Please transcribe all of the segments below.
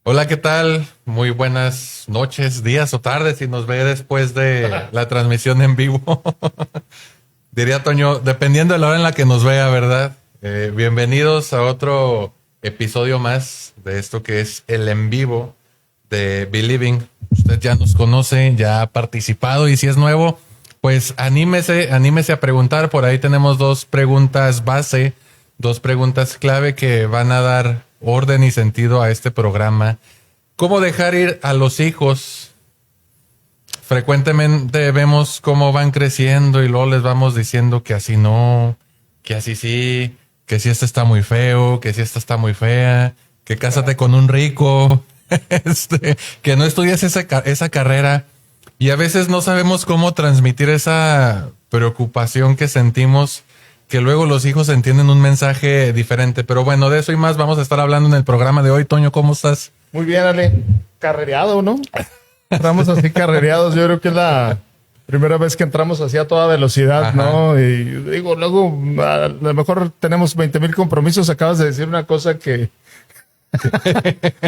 Hola, ¿qué tal? Muy buenas noches, días o tardes si nos ve después de la transmisión en vivo. Diría Toño, dependiendo de la hora en la que nos vea, ¿verdad? Bienvenidos a otro episodio más de esto que es el en vivo de Believing. Usted ya nos conoce, ya ha participado y si es nuevo, pues anímese a preguntar. Por ahí tenemos dos preguntas base, dos preguntas clave que van a dar orden y sentido a este programa. ¿Cómo dejar ir a los hijos? Frecuentemente vemos cómo van creciendo y luego les vamos diciendo que así no, que así sí, que si este está muy feo, que si esta está muy fea, que cásate con un rico, que no estudies esa carrera. Y a veces no sabemos cómo transmitir esa preocupación que sentimos, que luego los hijos entienden un mensaje diferente. Pero bueno, de eso y más vamos a estar hablando en el programa de hoy. Toño, ¿cómo estás? Muy bien, Ale. Carrereado, ¿no? Estamos así carrereados. Yo creo que es la primera vez que entramos así a toda velocidad, ajá, ¿no? Y digo, luego a lo mejor tenemos 20,000 compromisos. Acabas de decir una cosa que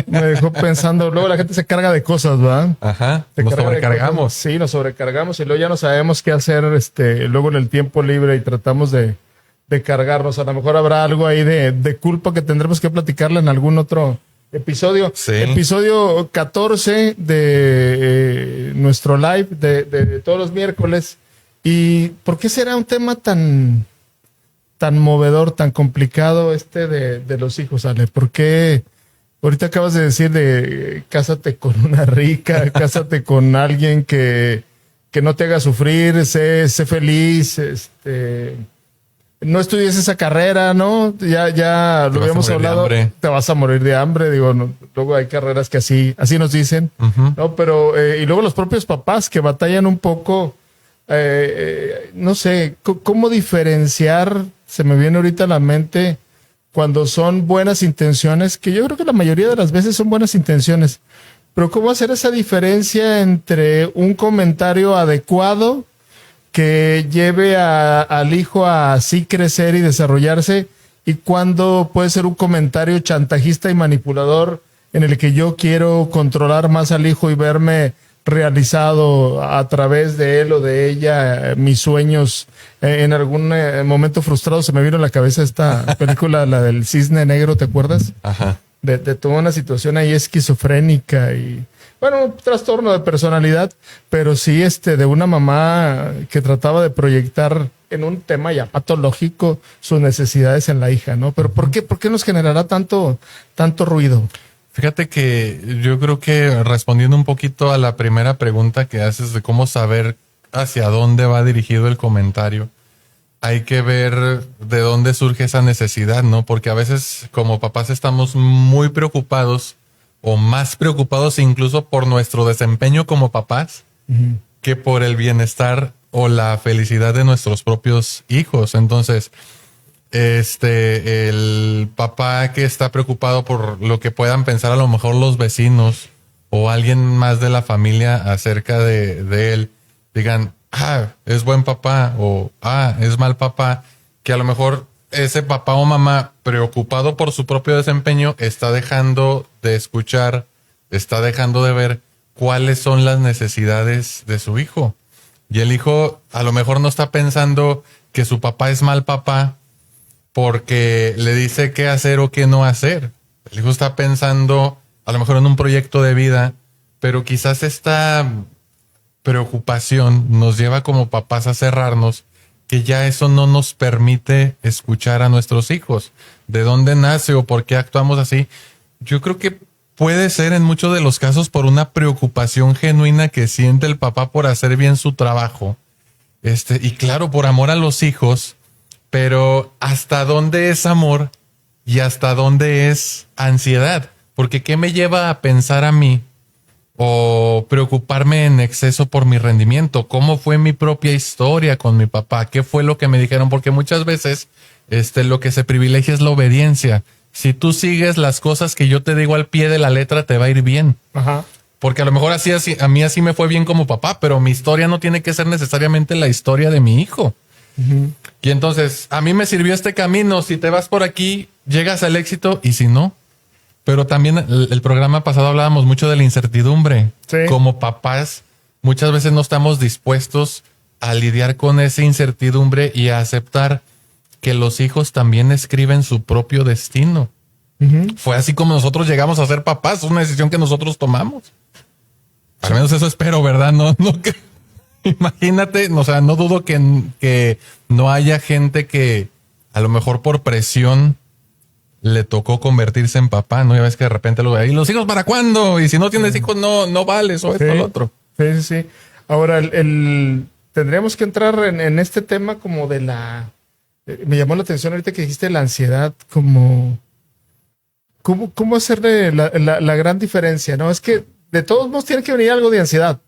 me dejó pensando. Luego la gente se carga de cosas, ¿verdad? Ajá, nos sobrecargamos. Sí, nos sobrecargamos y luego ya no sabemos qué hacer luego en el tiempo libre y tratamos de cargarnos. A lo mejor habrá algo ahí de culpa que tendremos que platicarle en algún otro episodio. Sí. Episodio 14 de nuestro live de todos los miércoles. ¿Y por qué será un tema tan movedor, tan complicado de los hijos, Ale? ¿Por qué? Ahorita acabas de decir de cásate con una rica, cásate con alguien que no te haga sufrir, sé feliz, no estudies esa carrera, ¿no? Ya lo habíamos hablado. Te vas a morir de hambre. Digo, no, luego hay carreras que así nos dicen, uh-huh, ¿no? Pero, y luego los propios papás que batallan un poco, no sé, ¿cómo diferenciar? Se me viene ahorita a la mente cuando son buenas intenciones, que yo creo que la mayoría de las veces son buenas intenciones, pero ¿cómo hacer esa diferencia entre un comentario adecuado que lleve al hijo a así crecer y desarrollarse y cuando puede ser un comentario chantajista y manipulador en el que yo quiero controlar más al hijo y verme realizado a través de él o de ella, mis sueños? En algún momento frustrado se me vino a la cabeza esta película, la del Cisne Negro, ¿te acuerdas? Ajá. De toda una situación ahí esquizofrénica y, bueno, un trastorno de personalidad, pero sí de una mamá que trataba de proyectar en un tema ya patológico sus necesidades en la hija, ¿no? Pero ¿por qué nos generará tanto ruido? Fíjate que yo creo que respondiendo un poquito a la primera pregunta que haces de cómo saber hacia dónde va dirigido el comentario, hay que ver de dónde surge esa necesidad, ¿no? Porque a veces como papás estamos muy preocupados o más preocupados incluso por nuestro desempeño como papás, uh-huh, que por el bienestar o la felicidad de nuestros propios hijos. Entonces, el papá que está preocupado por lo que puedan pensar a lo mejor los vecinos o alguien más de la familia acerca de él, digan, es buen papá o es mal papá, que a lo mejor ese papá o mamá preocupado por su propio desempeño está dejando de escuchar, está dejando de ver cuáles son las necesidades de su hijo. Y el hijo a lo mejor no está pensando que su papá es mal papá porque le dice qué hacer o qué no hacer. El hijo está pensando a lo mejor en un proyecto de vida, pero quizás esta preocupación nos lleva como papás a cerrarnos, que ya eso no nos permite escuchar a nuestros hijos. ¿De dónde nace o por qué actuamos así? Yo creo que puede ser en muchos de los casos por una preocupación genuina que siente el papá por hacer bien su trabajo. Y claro, por amor a los hijos, pero ¿hasta dónde es amor y hasta dónde es ansiedad? Porque ¿qué me lleva a pensar a mí o preocuparme en exceso por mi rendimiento? ¿Cómo fue mi propia historia con mi papá? ¿Qué fue lo que me dijeron? Porque muchas veces lo que se privilegia es la obediencia. Si tú sigues las cosas que yo te digo al pie de la letra, te va a ir bien. Ajá. Porque a lo mejor así, a mí así me fue bien como papá, pero mi historia no tiene que ser necesariamente la historia de mi hijo. Uh-huh. Y entonces, a mí me sirvió este camino. Si te vas por aquí, llegas al éxito, y si no, Pero también el programa pasado hablábamos mucho de la incertidumbre. Sí. Como papás, muchas veces no estamos dispuestos a lidiar con esa incertidumbre y a aceptar que los hijos también escriben su propio destino. Fue así como nosotros llegamos a ser papás, una decisión que nosotros tomamos. Al menos eso espero, ¿verdad? No, imagínate, o sea, no dudo que no haya gente que a lo mejor por presión le tocó convertirse en papá, ¿no? Ya ves que de repente lo ve ahí, ¿los hijos para cuándo? Y si no tienes hijos, no vales, o esto o lo otro. Sí. Ahora, tendríamos que entrar en este tema como de la... me llamó la atención ahorita que dijiste la ansiedad, como... ¿Cómo hacerle la gran diferencia? No, es que de todos modos tiene que venir algo de ansiedad.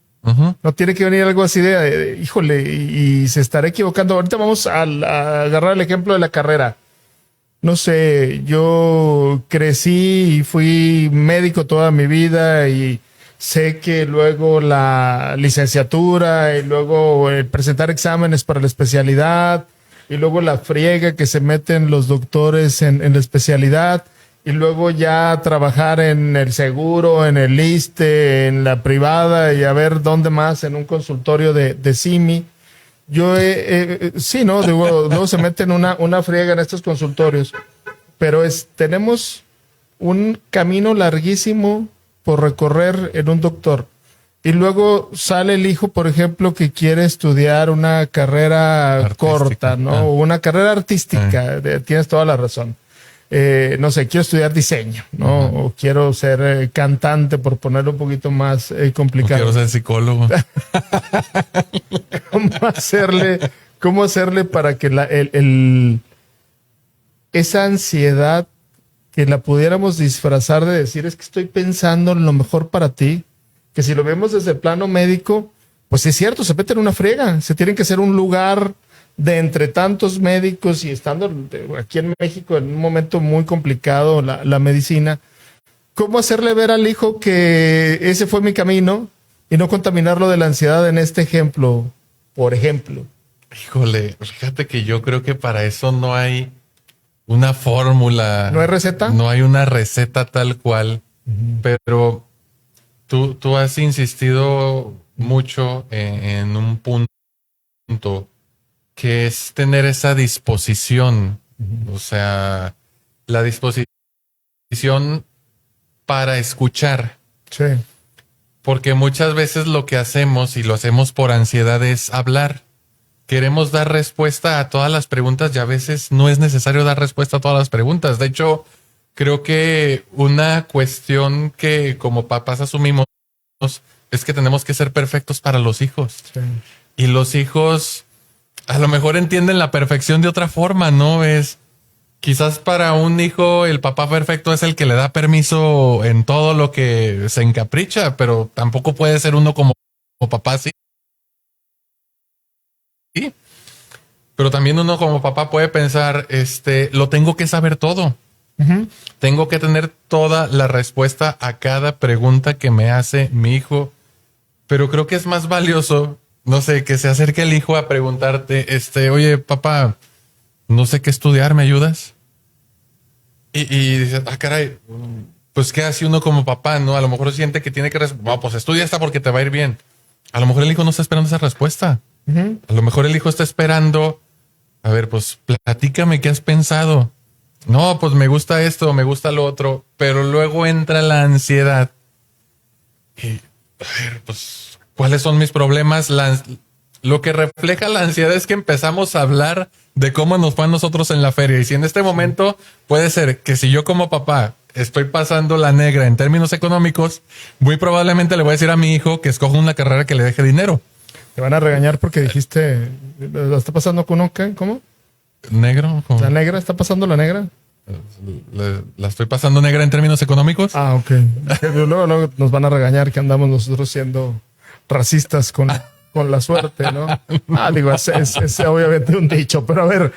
No tiene que venir algo así de híjole, y se estará equivocando. Ahorita vamos a agarrar el ejemplo de la carrera. No sé, yo crecí y fui médico toda mi vida y sé que luego la licenciatura y luego presentar exámenes para la especialidad y luego la friega que se meten los doctores en la especialidad. Y luego ya trabajar en el seguro, en el ISSSTE, en la privada y a ver dónde más, en un consultorio de CIMI. Yo, sí, ¿no? Luego se meten una friega en estos consultorios. Pero tenemos un camino larguísimo por recorrer en un doctor. Y luego sale el hijo, por ejemplo, que quiere estudiar una carrera corta, ¿no? O una carrera artística. Tienes toda la razón. No sé, quiero estudiar diseño, ¿no? O quiero ser cantante, por ponerlo un poquito más complicado. O quiero ser psicólogo. ¿Cómo hacerle para que esa ansiedad que la pudiéramos disfrazar de decir es que estoy pensando en lo mejor para ti? Que si lo vemos desde el plano médico, pues es cierto, se mete en una friega. Se tienen que hacer un lugar de entre tantos médicos y estando aquí en México en un momento muy complicado la medicina, ¿cómo hacerle ver al hijo que ese fue mi camino y no contaminarlo de la ansiedad en este ejemplo, por ejemplo? Híjole, fíjate que yo creo que para eso no hay una fórmula. ¿No hay receta? No hay una receta tal cual, pero tú has insistido mucho en un punto que es tener esa disposición, o sea, la disposición para escuchar. Sí. Porque muchas veces lo que hacemos, y lo hacemos por ansiedad, es hablar. Queremos dar respuesta a todas las preguntas y a veces no es necesario dar respuesta a todas las preguntas. De hecho, creo que una cuestión que como papás asumimos es que tenemos que ser perfectos para los hijos. Sí. Y los hijos a lo mejor entienden la perfección de otra forma, ¿no? Quizás para un hijo el papá perfecto es el que le da permiso en todo lo que se encapricha, pero tampoco puede ser uno como papá así. Sí. Pero también uno como papá puede pensar, lo tengo que saber todo. Tengo que tener toda la respuesta a cada pregunta que me hace mi hijo. Pero creo que es más valioso, no sé, que se acerque el hijo a preguntarte, oye, papá, no sé qué estudiar, ¿me ayudas? Y dices, caray, pues qué hace uno como papá, ¿no? A lo mejor siente que tiene que pues estudia esta porque te va a ir bien. A lo mejor el hijo no está esperando esa respuesta. A lo mejor el hijo está esperando, a ver, pues platícame qué has pensado. No, pues me gusta esto, me gusta lo otro, pero luego entra la ansiedad. Y, a ver, pues, ¿cuáles son mis problemas? Lo que refleja la ansiedad es que empezamos a hablar de cómo nos fue a nosotros en la feria. Y si en este momento puede ser que si yo como papá estoy pasando la negra en términos económicos, muy probablemente le voy a decir a mi hijo que escoja una carrera que le deje dinero. Te van a regañar porque dijiste, ¿la está pasando con un qué? ¿Cómo? ¿Negro? ¿Cómo? ¿La negra? ¿Está pasando la negra? ¿La estoy pasando negra en términos económicos? Ah, ok. Luego nos van a regañar que andamos nosotros siendo racistas con la suerte, ¿no? Digo, es obviamente un dicho, pero a ver.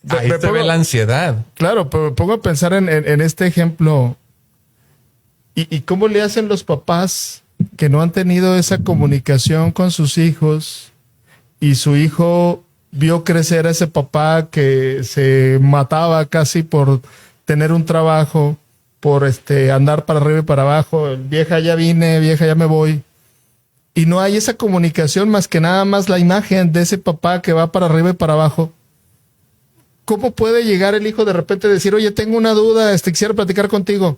Ahí te ve la ansiedad. Claro, pero me pongo a pensar en este ejemplo. ¿Y cómo le hacen los papás que no han tenido esa comunicación con sus hijos y su hijo vio crecer a ese papá que se mataba casi por tener un trabajo por andar para arriba y para abajo, vieja ya vine, vieja ya me voy. Y no hay esa comunicación más que nada más la imagen de ese papá que va para arriba y para abajo. ¿Cómo puede llegar el hijo de repente a decir, oye, tengo una duda, quisiera platicar contigo?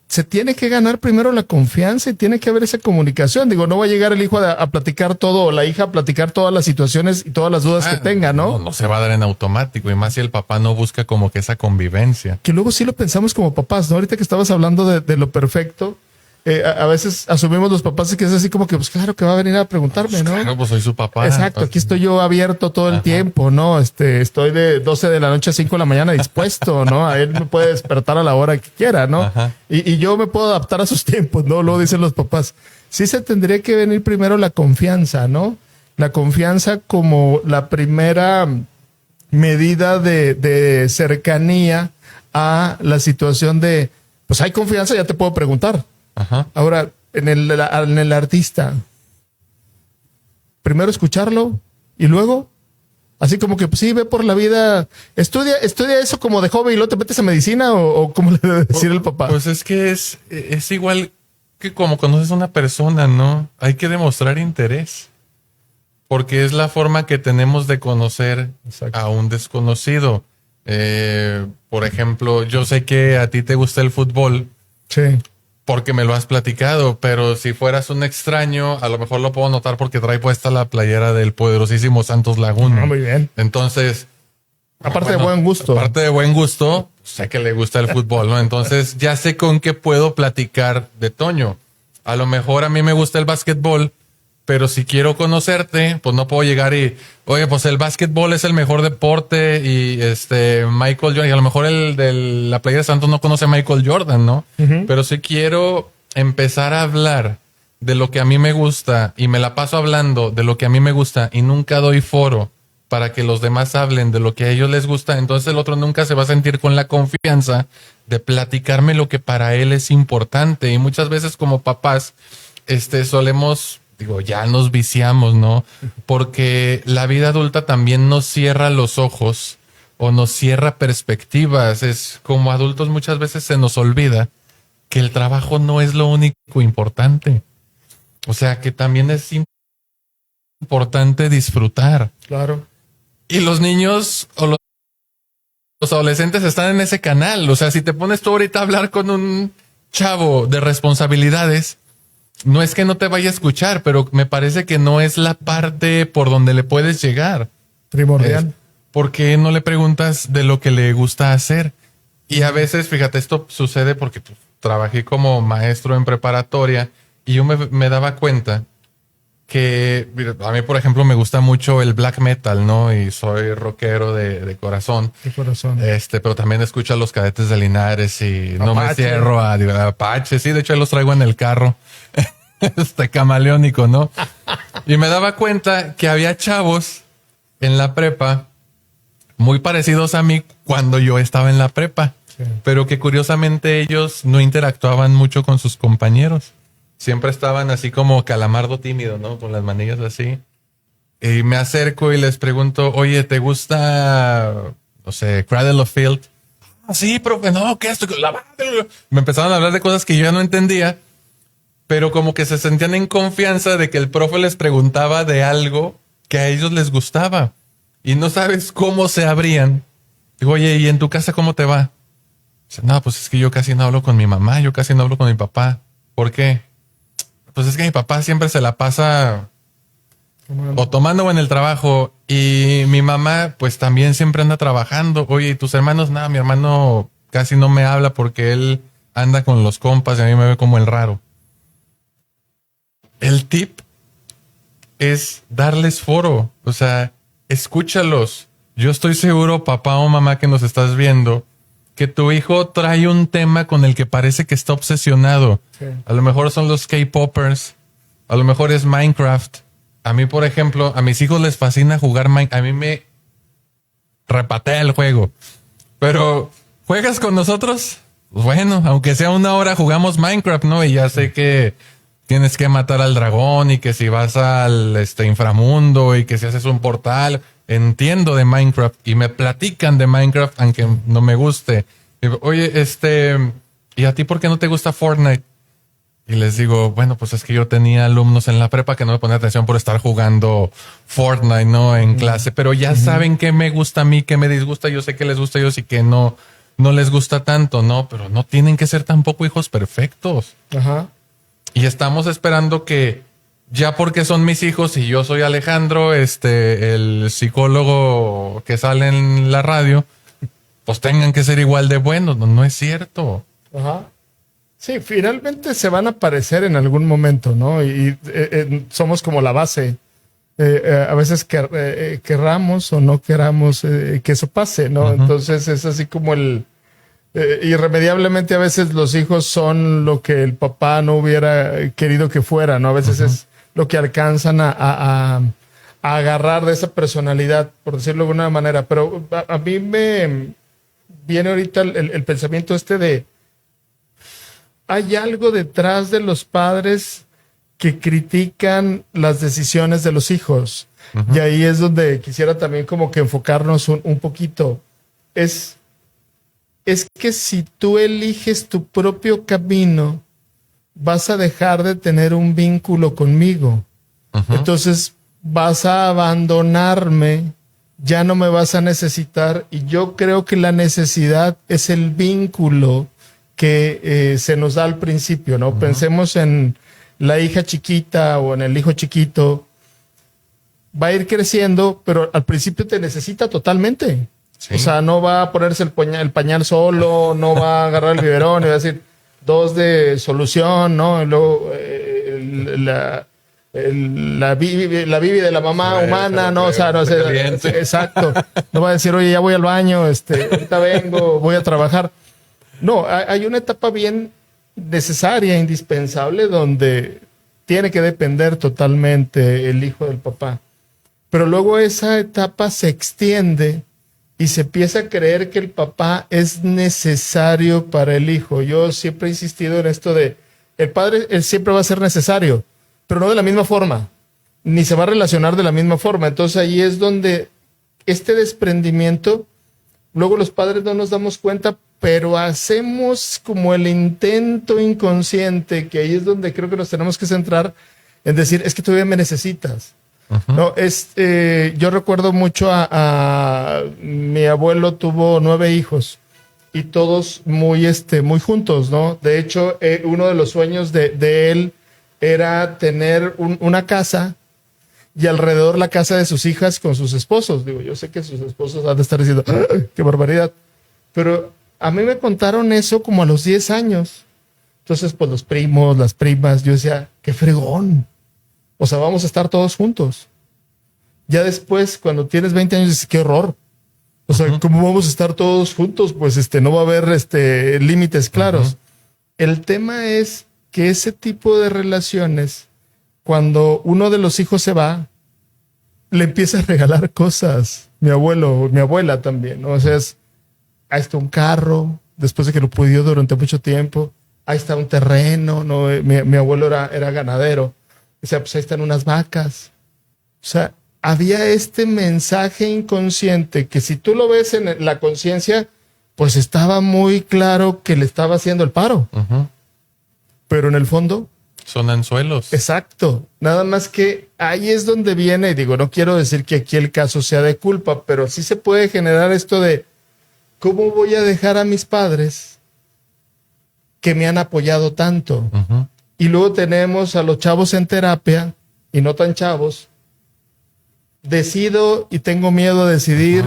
Se tiene que ganar primero la confianza y tiene que haber esa comunicación. Digo, no va a llegar el hijo a platicar todo o la hija a platicar todas las situaciones y todas las dudas que tenga, ¿no? No se va a dar en automático, y más si el papá no busca como que esa convivencia. Que luego sí lo pensamos como papás, ¿no? Ahorita que estabas hablando de lo perfecto, a veces asumimos los papás que es así como que, pues claro que va a venir a preguntarme, ¿no? Claro, pues soy su papá. Exacto, aquí estoy yo abierto todo el tiempo, ¿no? Estoy de 12 de la noche a 5 de la mañana dispuesto, ¿no? A él me puede despertar a la hora que quiera, ¿no? Y yo me puedo adaptar a sus tiempos, ¿no? Luego dicen los papás. Sí se tendría que venir primero la confianza, ¿no? La confianza como la primera medida de cercanía a la situación de, pues hay confianza, ya te puedo preguntar. Ajá. Ahora, en el artista, primero escucharlo y luego, así como que pues, sí, ve por la vida, estudia eso como de joven y luego te metes a medicina o ¿cómo le debe decir el papá? Pues es que es igual que como conoces a una persona, ¿no? Hay que demostrar interés, porque es la forma que tenemos de conocer a un desconocido. Por ejemplo, yo sé que a ti te gusta el fútbol. Sí. Porque me lo has platicado, pero si fueras un extraño, a lo mejor lo puedo notar porque trae puesta la playera del poderosísimo Santos Laguna. Ah, muy bien. Entonces, aparte de buen gusto. Aparte de buen gusto, sé que le gusta el fútbol, ¿no? Entonces, ya sé con qué puedo platicar de Toño. A lo mejor a mí me gusta el básquetbol, pero si quiero conocerte, pues no puedo llegar y, oye, pues el básquetbol es el mejor deporte y Michael Jordan, y a lo mejor el de la playera de Santos no conoce a Michael Jordan, ¿no? Pero si quiero empezar a hablar de lo que a mí me gusta y me la paso hablando de lo que a mí me gusta y nunca doy foro para que los demás hablen de lo que a ellos les gusta, entonces el otro nunca se va a sentir con la confianza de platicarme lo que para él es importante. Y muchas veces como papás, solemos, digo, ya nos viciamos, ¿no? Porque la vida adulta también nos cierra los ojos o nos cierra perspectivas. Es como adultos muchas veces se nos olvida que el trabajo no es lo único importante. O sea, que también es importante disfrutar. Claro. Y los niños o los adolescentes están en ese canal. O sea, si te pones tú ahorita a hablar con un chavo de responsabilidades, no es que no te vaya a escuchar, pero me parece que no es la parte por donde le puedes llegar. Primordial. ¿Por qué no le preguntas de lo que le gusta hacer? Y a veces, fíjate, esto sucede porque pues, trabajé como maestro en preparatoria y yo me daba cuenta que a mí, por ejemplo, me gusta mucho el black metal, ¿no? Y soy rockero de corazón. De corazón. Pero también escucho a los Cadetes de Linares y no me cierro a Apache. Sí, de hecho, ahí los traigo en el carro. Camaleónico, ¿no? Y me daba cuenta que había chavos en la prepa muy parecidos a mí cuando yo estaba en la prepa. Sí. Pero que curiosamente ellos no interactuaban mucho con sus compañeros. Siempre estaban así como calamardo tímido, ¿no? Con las manillas así. Y me acerco y les pregunto, oye, ¿te gusta, no sé, Cradle of Filth? Ah, sí, profe, no, ¿qué es esto? Me empezaron a hablar de cosas que yo ya no entendía, pero como que se sentían en confianza de que el profe les preguntaba de algo que a ellos les gustaba. Y no sabes cómo se abrían. Digo, oye, ¿y en tu casa cómo te va? Dice, no, pues es que yo casi no hablo con mi mamá, yo casi no hablo con mi papá. ¿Por qué? Pues es que mi papá siempre se la pasa o tomando o en el trabajo, y mi mamá pues también siempre anda trabajando. Oye, ¿y tus hermanos? Nada, mi hermano casi no me habla porque él anda con los compas y a mí me ve como el raro. El tip es darles foro, o sea, escúchalos. Yo estoy seguro, papá o mamá que nos estás viendo, que tu hijo trae un tema con el que parece que está obsesionado. Sí. A lo mejor son los K-Poppers, a lo mejor es Minecraft. A mí, por ejemplo, a mis hijos les fascina jugar Minecraft. A mí me repatea el juego. Pero, ¿juegas con nosotros? Pues bueno, aunque sea 1 hora jugamos Minecraft, ¿no? Y ya sé que tienes que matar al dragón y que si vas al inframundo y que si haces un portal... Entiendo de Minecraft y me platican de Minecraft aunque no me guste. Digo, oye, ¿y a ti por qué no te gusta Fortnite? Y les digo, bueno, pues es que yo tenía alumnos en la prepa que no me ponían atención por estar jugando Fortnite, ¿no? En clase, pero ya saben qué me gusta a mí, qué me disgusta. Yo sé que les gusta a ellos y que no les gusta tanto, ¿no? Pero no tienen que ser tampoco hijos perfectos. Ajá. Y estamos esperando que ya porque son mis hijos y yo soy Alejandro, el psicólogo que sale en la radio, pues tengan que ser igual de buenos. No, no es cierto. Ajá. Sí, finalmente se van a aparecer en algún momento, ¿no? Y somos como la base. A veces querramos o no queramos que eso pase, ¿no? Entonces es así como irremediablemente a veces los hijos son lo que el papá no hubiera querido que fuera, ¿no? A veces es lo que alcanzan a agarrar de esa personalidad, por decirlo de alguna manera. Pero a mí me viene ahorita el pensamiento de hay algo detrás de los padres que critican las decisiones de los hijos. Y ahí es donde quisiera también como que enfocarnos un poquito. Es que si tú eliges tu propio camino, vas a dejar de tener un vínculo conmigo. Entonces vas a abandonarme, ya no me vas a necesitar. Y yo creo que la necesidad es el vínculo que se nos da al principio, ¿no? Pensemos en la hija chiquita o en el hijo chiquito. Va a ir creciendo, pero al principio te necesita totalmente. Sí. O sea, no va a ponerse el pañal solo, no va a agarrar el biberón y va a decir 2 de solución, ¿no? Y luego la bibi de la mamá humana, ¿no? O sea, no sé. Exacto. No va a decir, oye, ya voy al baño, ahorita vengo, voy a trabajar. No, hay una etapa bien necesaria, indispensable, donde tiene que depender totalmente el hijo del papá. Pero luego esa etapa se extiende y se empieza a creer que el papá es necesario para el hijo. Yo siempre he insistido en esto de el padre, él siempre va a ser necesario, pero no de la misma forma, ni se va a relacionar de la misma forma. Entonces ahí es donde este desprendimiento, luego los padres no nos damos cuenta, pero hacemos como el intento inconsciente, que ahí es donde creo que nos tenemos que centrar en decir, es que todavía me necesitas. No, yo recuerdo mucho a mi abuelo tuvo 9 hijos y todos muy juntos, ¿no? De hecho, uno de los sueños de él era tener una casa y alrededor la casa de sus hijas con sus esposos. Digo, yo sé que sus esposos han de estar diciendo, ¡ah, qué barbaridad! Pero a mí me contaron eso como a los 10 años. Entonces, pues los primos, las primas, yo decía, ¡qué fregón! O sea, vamos a estar todos juntos. Ya después, cuando tienes 20 años, dices, ¡qué horror! O sea, ¿cómo vamos a estar todos juntos? Pues no va a haber límites claros. El tema es que ese tipo de relaciones, cuando uno de los hijos se va, le empieza a regalar cosas. Mi abuelo, mi abuela también, ¿no? O sea, ahí está un carro, después de que lo pidió durante mucho tiempo. Ahí está un terreno, ¿no? Mi abuelo era ganadero. O sea, pues ahí están unas vacas. O sea, había este mensaje inconsciente que si tú lo ves en la conciencia, pues estaba muy claro que le estaba haciendo el paro. Pero en el fondo... son anzuelos. Exacto. Nada más que ahí es donde viene, y digo, no quiero decir que aquí el caso sea de culpa, pero sí se puede generar esto de ¿cómo voy a dejar a mis padres que me han apoyado tanto? Y luego tenemos a los chavos en terapia, y no tan chavos. Decido y tengo miedo a decidir.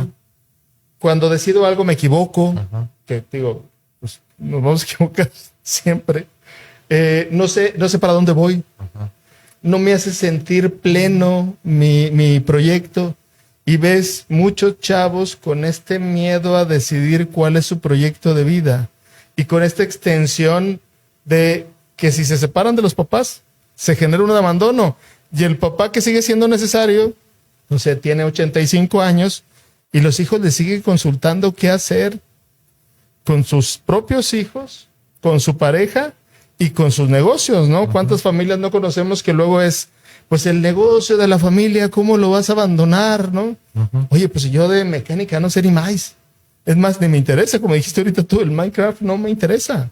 Cuando decido algo me equivoco. Que digo, pues nos vamos a equivocar siempre. No sé para dónde voy. No me hace sentir pleno mi proyecto. Y ves muchos chavos con este miedo a decidir cuál es su proyecto de vida. Y con esta extensión de que si se separan de los papás, se genera un abandono. Y el papá que sigue siendo necesario, o sea, tiene 85 años, y los hijos le siguen consultando qué hacer con sus propios hijos, con su pareja y con sus negocios, ¿no? ¿Cuántas familias no conocemos que luego es, pues el negocio de la familia, ¿cómo lo vas a abandonar, no? Oye, pues yo de mecánica no sé ni más. Es más, ni me interesa, como dijiste ahorita tú, el Minecraft no me interesa.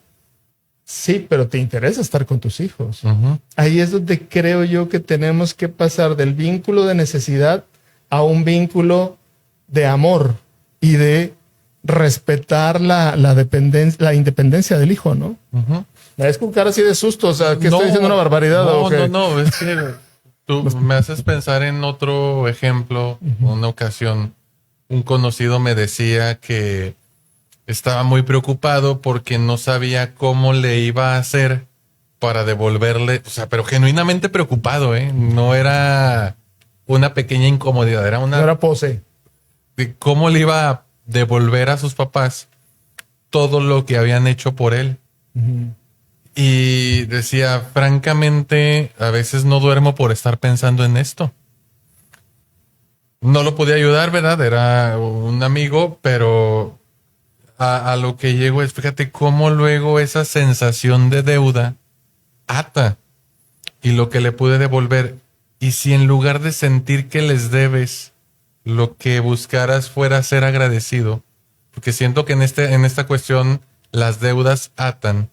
Sí, pero te interesa estar con tus hijos. Ujú. Ahí es donde creo yo que tenemos que pasar del vínculo de necesidad a un vínculo de amor y de respetar la dependencia, la independencia del hijo, ¿no? Ujú. Me ves con cara así de susto, o sea, que No, estoy diciendo una barbaridad. No, ¿O qué? no, es que tú me haces pensar en otro ejemplo. Una ocasión, un conocido me decía que estaba muy preocupado porque no sabía cómo le iba a hacer para devolverle, o sea, pero genuinamente preocupado, ¿eh? No era una pequeña incomodidad, era No una era pose. de cómo le iba a devolver a sus papás todo lo que habían hecho por él. Y decía, francamente, a veces no duermo por estar pensando en esto. No lo podía ayudar, ¿verdad? Era un amigo, pero a lo que llego es, fíjate cómo luego esa sensación de deuda ata y lo que le pude devolver. Y si en lugar de sentir que les debes, lo que buscaras fuera ser agradecido, porque siento que en esta cuestión las deudas atan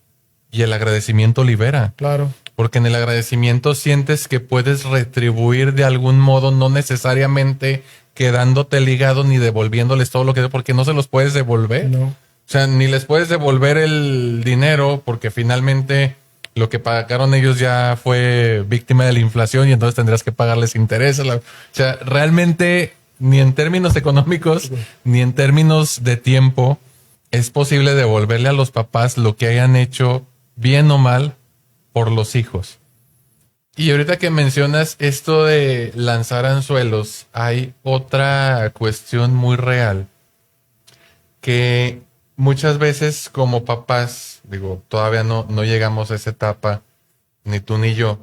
y el agradecimiento libera. Claro. Porque en el agradecimiento sientes que puedes retribuir de algún modo, no necesariamente quedándote ligado ni devolviéndoles todo lo que, porque no se los puedes devolver. No. O sea, ni les puedes devolver el dinero porque finalmente lo que pagaron ellos ya fue víctima de la inflación y entonces tendrás que pagarles intereses. O sea, realmente ni en términos económicos ni en términos de tiempo es posible devolverle a los papás lo que hayan hecho bien o mal por los hijos. Y ahorita que mencionas esto de lanzar anzuelos, hay otra cuestión muy real que muchas veces como papás, digo, todavía no llegamos a esa etapa, ni tú ni yo,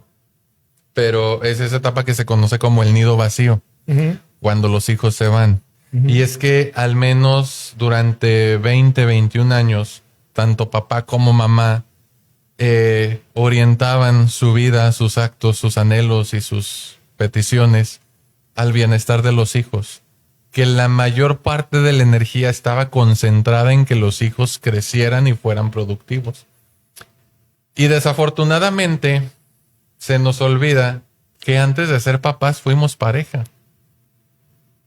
pero es esa etapa que se conoce como el nido vacío, cuando los hijos se van. Y es que al menos durante 20, 21 años, tanto papá como mamá orientaban su vida, sus actos, sus anhelos y sus peticiones al bienestar de los hijos. Que la mayor parte de la energía estaba concentrada en que los hijos crecieran y fueran productivos. Y desafortunadamente se nos olvida que antes de ser papás fuimos pareja.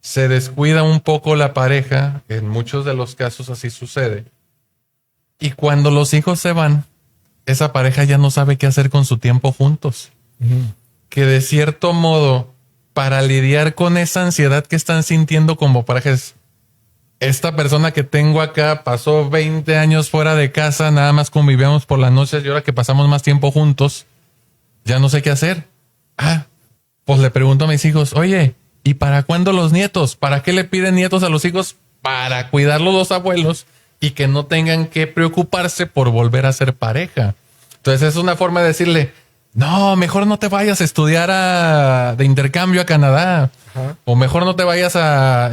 Se descuida un poco la pareja, en muchos de los casos así sucede. Y cuando los hijos se van, esa pareja ya no sabe qué hacer con su tiempo juntos. Que de cierto modo, para lidiar con esa ansiedad que están sintiendo como parejas, esta persona que tengo acá pasó 20 años fuera de casa, nada más convivíamos por las noches y ahora que pasamos más tiempo juntos, ya no sé qué hacer. Pues le pregunto a mis hijos, oye, ¿y para cuándo los nietos? ¿Para qué le piden nietos a los hijos? Para cuidarlos los abuelos y que no tengan que preocuparse por volver a ser pareja. Entonces es una forma de decirle, no, mejor no te vayas a estudiar de intercambio a Canadá. O mejor no te vayas a,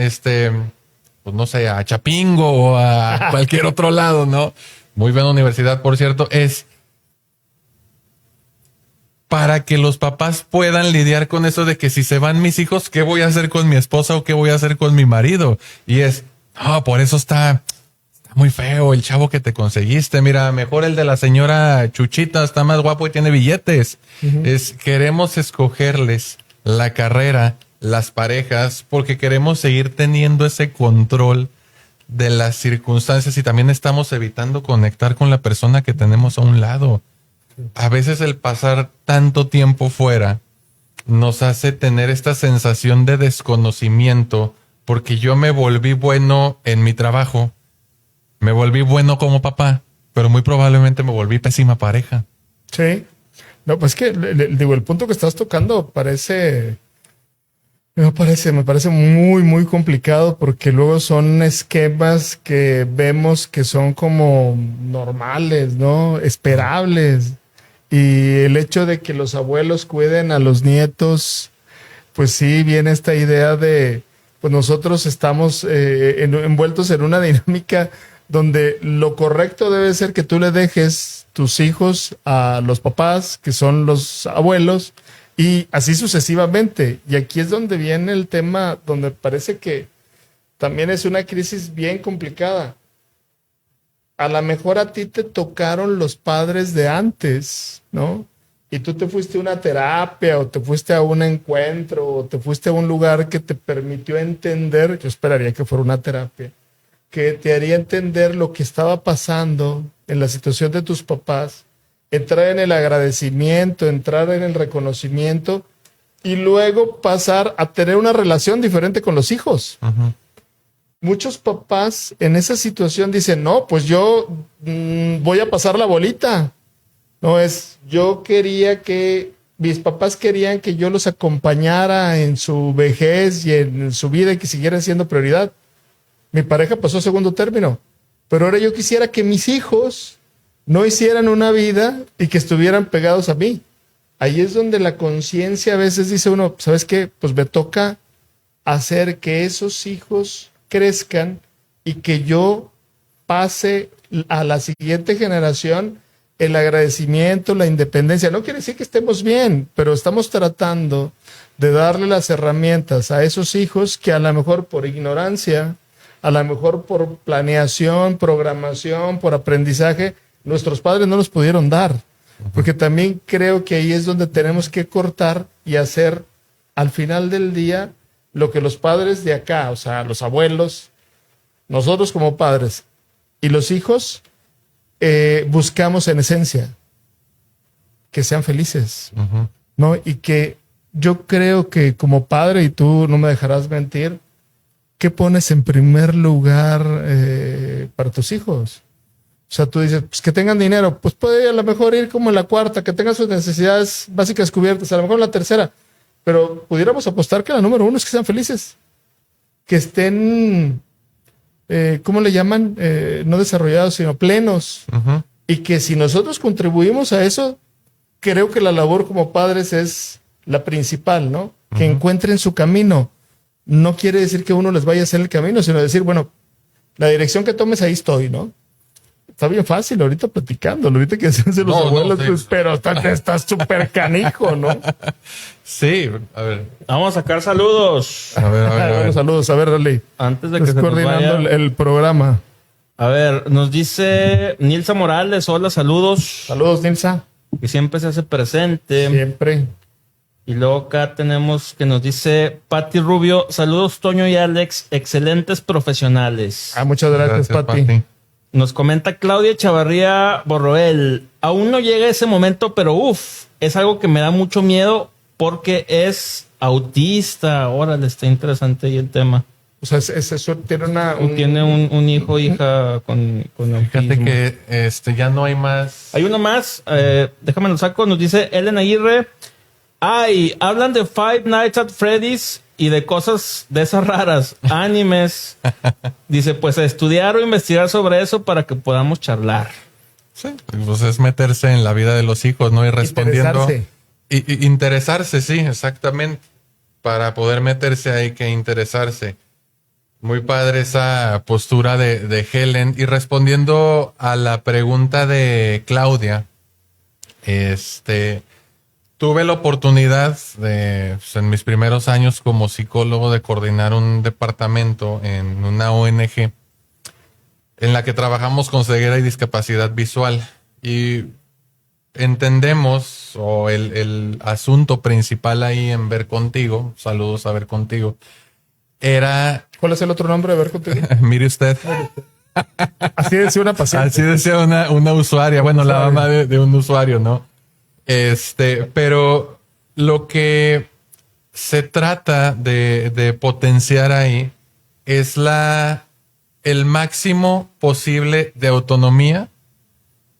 pues no sé, a Chapingo o a cualquier otro lado, ¿no? Muy buena universidad, por cierto. Es para que los papás puedan lidiar con eso de que si se van mis hijos, ¿qué voy a hacer con mi esposa o qué voy a hacer con mi marido? Y es, por eso está muy feo el chavo que te conseguiste. Mira, mejor el de la señora Chuchita, está más guapo y tiene billetes. Queremos escogerles la carrera, las parejas, porque queremos seguir teniendo ese control de las circunstancias y también estamos evitando conectar con la persona que tenemos a un lado. A veces el pasar tanto tiempo fuera nos hace tener esta sensación de desconocimiento porque yo me volví bueno en mi trabajo, me volví bueno como papá, pero muy probablemente me volví pésima pareja. Sí. No, pues que digo, el punto que estás tocando me parece muy, muy complicado porque luego son esquemas que vemos que son como normales, ¿no? Esperables. Y el hecho de que los abuelos cuiden a los nietos, pues sí, viene esta idea de, pues nosotros estamos envueltos en una dinámica donde lo correcto debe ser que tú le dejes tus hijos a los papás, que son los abuelos, y así sucesivamente. Y aquí es donde viene el tema, donde parece que también es una crisis bien complicada. a lo mejor a ti te tocaron los padres de antes, ¿no? Y tú te fuiste a una terapia o te fuiste a un encuentro o te fuiste a un lugar que te permitió entender, yo esperaría que fuera una terapia, que te haría entender lo que estaba pasando en la situación de tus papás, entrar en el agradecimiento, entrar en el reconocimiento y luego pasar a tener una relación diferente con los hijos. Ujú. Muchos papás en esa situación dicen, no, pues yo voy a pasar la bolita. No es, yo quería que, mis papás querían que yo los acompañara en su vejez y en su vida y que siguieran siendo prioridad. Mi pareja pasó a segundo término, pero ahora yo quisiera que mis hijos no hicieran una vida y que estuvieran pegados a mí. Ahí es donde la conciencia a veces dice uno, ¿sabes qué? Pues me toca hacer que esos hijos crezcan y que yo pase a la siguiente generación el agradecimiento, la independencia. No quiere decir que estemos bien, pero estamos tratando de darle las herramientas a esos hijos que a lo mejor por ignorancia, a lo mejor por planeación, programación, por aprendizaje, nuestros padres no los pudieron dar. Porque también creo que ahí es donde tenemos que cortar y hacer al final del día lo que los padres de acá, o sea, los abuelos, nosotros como padres y los hijos buscamos en esencia que sean felices, Ujú. ¿no? Y que yo creo que como padre, y tú no me dejarás mentir, ¿qué pones en primer lugar para tus hijos? O sea, tú dices, pues que tengan dinero, pues puede a lo mejor ir como en la cuarta, que tengan sus necesidades básicas cubiertas, a lo mejor en la tercera, pero pudiéramos apostar que la número uno es que sean felices, que estén, ¿cómo le llaman? No desarrollados, sino plenos. Ujú. Y que si nosotros contribuimos a eso, creo que la labor como padres es la principal, ¿no? Que encuentren su camino. No quiere decir que uno les vaya a hacer el camino, sino decir, bueno, la dirección que tomes ahí estoy, ¿no? Está bien fácil ahorita platicándolo, ahorita que hacen los No, abuelos, sí. pues, pero estás súper canijo, ¿no? Sí, a ver. Vamos a sacar saludos. A ver, a ver, a ver. Bueno, saludos, a ver, Raleigh. Antes de que Estás se nos coordinando vaya. el programa. A ver, nos dice Nilsa Morales, hola, saludos. Saludos, Nilsa. Que siempre se hace presente. Siempre. Y luego acá tenemos que nos dice Patti Rubio, saludos Toño y Alex, excelentes profesionales. Ah, muchas gracias, Pati. Pati. Nos comenta Claudia Chavarría Borroel, aún no llega ese momento, pero es algo que me da mucho miedo porque es autista. Órale, está interesante ahí el tema. O sea, eso tiene Tiene un hijo o hija con Fíjate autismo. que ya no hay más. Hay uno más, déjame lo saco, nos dice Ellen Aguirre. Ay, hablan de Five Nights at Freddy's y de cosas de esas raras, animes. Dice, pues a estudiar o investigar sobre eso para que podamos charlar. Sí, pues es meterse en la vida de los hijos, ¿no? Y respondiendo. Interesarse. Y interesarse, sí, exactamente. Para poder meterse ahí que interesarse. Muy padre esa postura de Helen. Y respondiendo a la pregunta de Claudia, tuve la oportunidad de, pues, en mis primeros años como psicólogo, de coordinar un departamento en una ONG en la que trabajamos con ceguera y discapacidad visual. Y entendemos, o el asunto principal ahí en Ver Contigo, saludos a Ver Contigo, era, ¿Cuál es el otro nombre? A ver, contigo. mire usted, Así decía una paciente. así decía una usuaria, bueno, la mamá de un usuario, ¿no? Pero lo que se trata de potenciar ahí es el máximo posible de autonomía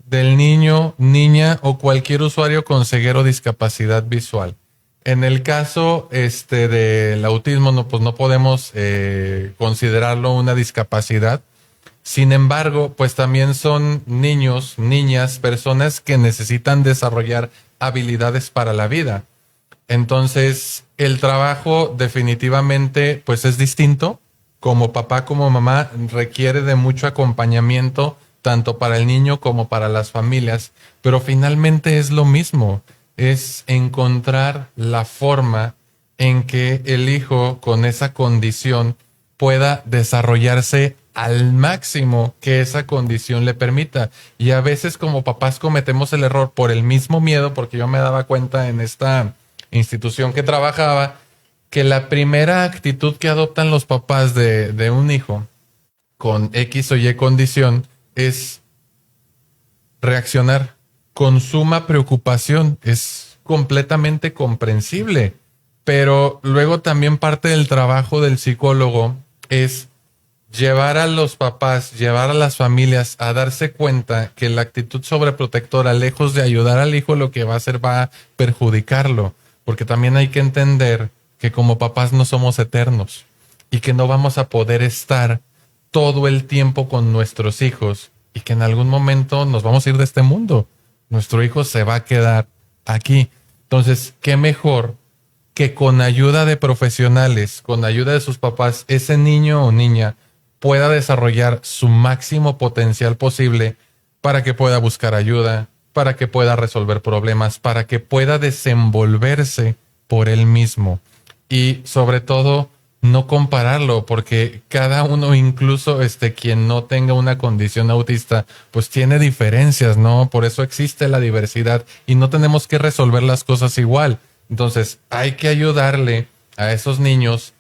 del niño, niña o cualquier usuario con ceguera o discapacidad visual. En el caso del autismo, no, pues no podemos considerarlo una discapacidad. Sin embargo, pues también son niños, niñas, personas que necesitan desarrollar habilidades para la vida. Entonces, el trabajo definitivamente pues es distinto. Como papá, como mamá, requiere de mucho acompañamiento, tanto para el niño como para las familias. Pero finalmente es lo mismo. Es encontrar la forma en que el hijo con esa condición pueda desarrollarse al máximo que esa condición le permita. Y a veces como papás cometemos el error por el mismo miedo, porque yo me daba cuenta en esta institución que trabajaba, que la primera actitud que adoptan los papás de un hijo con X o Y condición es reaccionar con suma preocupación. Es completamente comprensible, pero luego también parte del trabajo del psicólogo es llevar a los papás, llevar a las familias a darse cuenta que la actitud sobreprotectora, lejos de ayudar al hijo, lo que va a hacer va a perjudicarlo, porque también hay que entender que como papás no somos eternos y que no vamos a poder estar todo el tiempo con nuestros hijos y que en algún momento nos vamos a ir de este mundo. Nuestro hijo se va a quedar aquí. Entonces, ¿qué mejor que con ayuda de profesionales, con ayuda de sus papás, ese niño o niña pueda desarrollar su máximo potencial posible para que pueda buscar ayuda, para que pueda resolver problemas, para que pueda desenvolverse por él mismo? Y sobre todo, no compararlo, porque cada uno, incluso quien no tenga una condición autista, pues tiene diferencias, ¿no? Por eso existe la diversidad y no tenemos que resolver las cosas igual. Entonces, hay que ayudarle a esos niños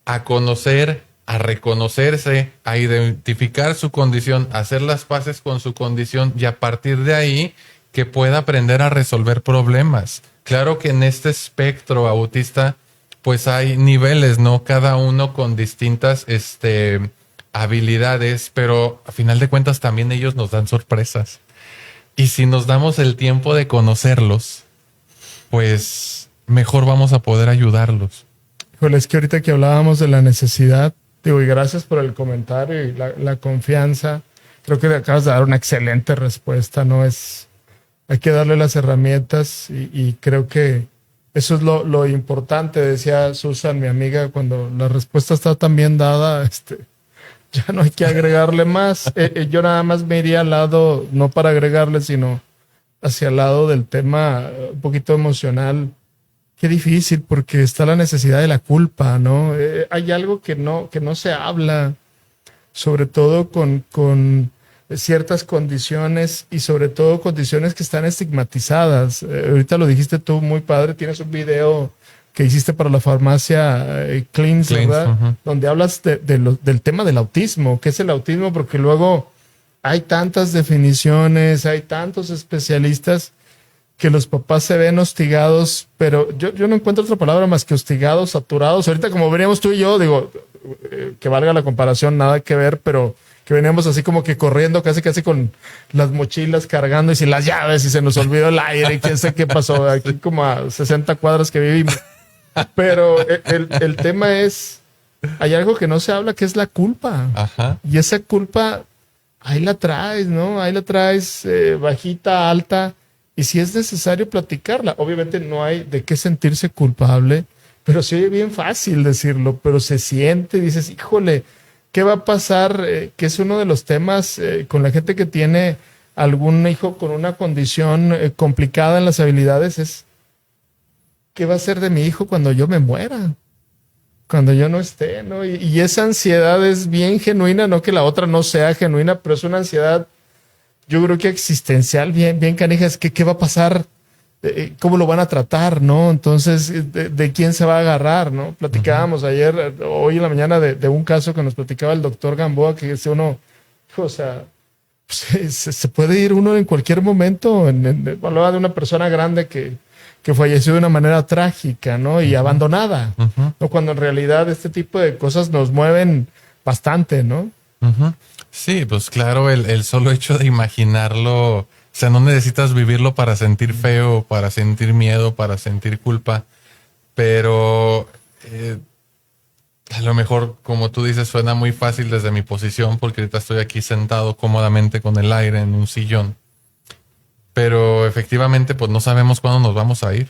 a conocer, a reconocerse, a identificar su condición, a hacer las paces con su condición y a partir de ahí que pueda aprender a resolver problemas. Claro que en este espectro autista pues hay niveles, ¿no? Cada uno con distintas habilidades, pero a final de cuentas también ellos nos dan sorpresas. Y si nos damos el tiempo de conocerlos, pues mejor vamos a poder ayudarlos. Híjole, es que ahorita que hablábamos de la necesidad, digo, y gracias por el comentario y la confianza, creo que acabas de dar una excelente respuesta, ¿no? Hay que darle las herramientas y creo que eso es lo importante, decía Susan, mi amiga, cuando la respuesta está tan bien dada, ya no hay que agregarle más. Yo nada más me iría al lado, no para agregarle, sino hacia el lado del tema un poquito emocional. Qué difícil, porque está la necesidad de la culpa, ¿no? Hay algo que no se habla, sobre todo con ciertas condiciones y sobre todo condiciones que están estigmatizadas. Ahorita lo dijiste tú muy padre, tienes un video que hiciste para la farmacia Cleans, ¿verdad? Uh-huh. Donde hablas del tema del autismo. ¿Qué es el autismo? Porque luego hay tantas definiciones, hay tantos especialistas que los papás se ven hostigados, pero yo no encuentro otra palabra más que hostigados, saturados. Ahorita como veníamos tú y yo, digo, que valga la comparación, nada que ver, pero que veníamos así como que corriendo, casi con las mochilas cargando y sin las llaves y se nos olvidó el aire y quién sé qué pasó, aquí como a 60 cuadras que vivimos. Pero el tema es, hay algo que no se habla, que es la culpa. Ajá. Y esa culpa, ahí la traes, ¿no? Ahí la traes bajita, alta, y si es necesario platicarla. Obviamente no hay de qué sentirse culpable, pero sí oye bien fácil decirlo, pero se siente, dices, híjole, ¿qué va a pasar? Que es uno de los temas con la gente que tiene algún hijo con una condición complicada en las habilidades es ¿qué va a ser de mi hijo cuando yo me muera? Cuando yo no esté, ¿no? Y esa ansiedad es bien genuina, no que la otra no sea genuina, pero es una ansiedad, yo creo que existencial, bien canija, es que ¿qué va a pasar? ¿Cómo lo van a tratar, no? Entonces, ¿de quién se va a agarrar, no? Platicábamos ayer, hoy en la mañana, de un caso que nos platicaba el doctor Gamboa, que dice uno, o sea, pues, se puede ir uno en cualquier momento. Hablaba de una persona grande que falleció de una manera trágica, ¿no? Y abandonada, ¿no? Cuando en realidad este tipo de cosas nos mueven bastante, ¿no? Sí, pues claro, el solo hecho de imaginarlo. O sea, no necesitas vivirlo para sentir feo, para sentir miedo, para sentir culpa. Pero a lo mejor, como tú dices, suena muy fácil desde mi posición, porque ahorita estoy aquí sentado cómodamente con el aire en un sillón. Pero efectivamente, pues no sabemos cuándo nos vamos a ir.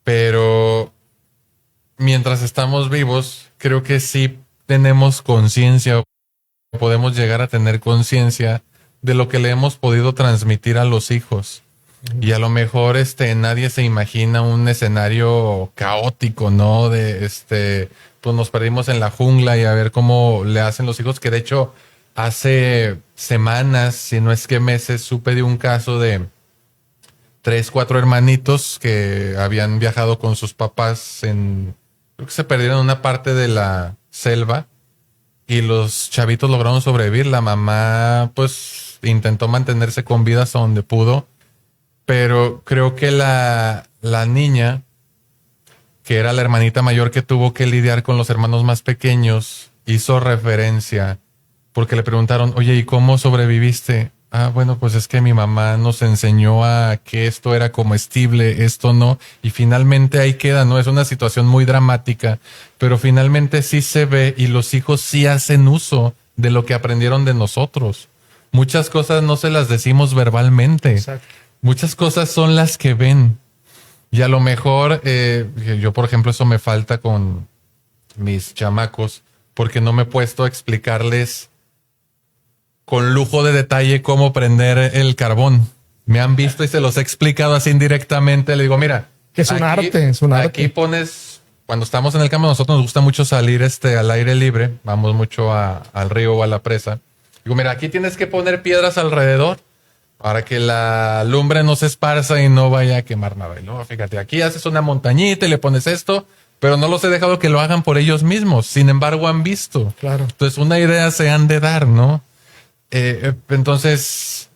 Pero mientras estamos vivos, creo que sí tenemos conciencia, podemos llegar a tener conciencia de lo que le hemos podido transmitir a los hijos. Y a lo mejor nadie se imagina un escenario caótico, ¿no? Pues nos perdimos en la jungla y a ver cómo le hacen los hijos, que de hecho hace semanas, si no es que meses, supe de un caso de 3, 4 hermanitos que habían viajado con sus papás creo que se perdieron en una parte de la selva y los chavitos lograron sobrevivir. La mamá, pues, intentó mantenerse con vida hasta donde pudo, pero creo que la niña, que era la hermanita mayor que tuvo que lidiar con los hermanos más pequeños, hizo referencia porque le preguntaron, oye, ¿y cómo sobreviviste? Bueno, pues es que mi mamá nos enseñó a que esto era comestible, esto no, y finalmente ahí queda, ¿no? Es una situación muy dramática, pero finalmente sí se ve y los hijos sí hacen uso de lo que aprendieron de nosotros. Muchas cosas no se las decimos verbalmente. Exacto. Muchas cosas son las que ven. Y a lo mejor, yo por ejemplo, eso me falta con mis chamacos, porque no me he puesto a explicarles con lujo de detalle cómo prender el carbón. Me han visto y se los he explicado así indirectamente. Le digo, mira, que es un arte, es un arte. Aquí pones, cuando estamos en el campo, a nosotros nos gusta mucho salir al aire libre, vamos mucho al río o a la presa. Digo, mira, aquí tienes que poner piedras alrededor para que la lumbre no se esparza y no vaya a quemar nada. Y luego, fíjate, aquí haces una montañita y le pones esto, pero no los he dejado que lo hagan por ellos mismos. Sin embargo, han visto. Claro. Entonces, una idea se han de dar, ¿no? Entonces,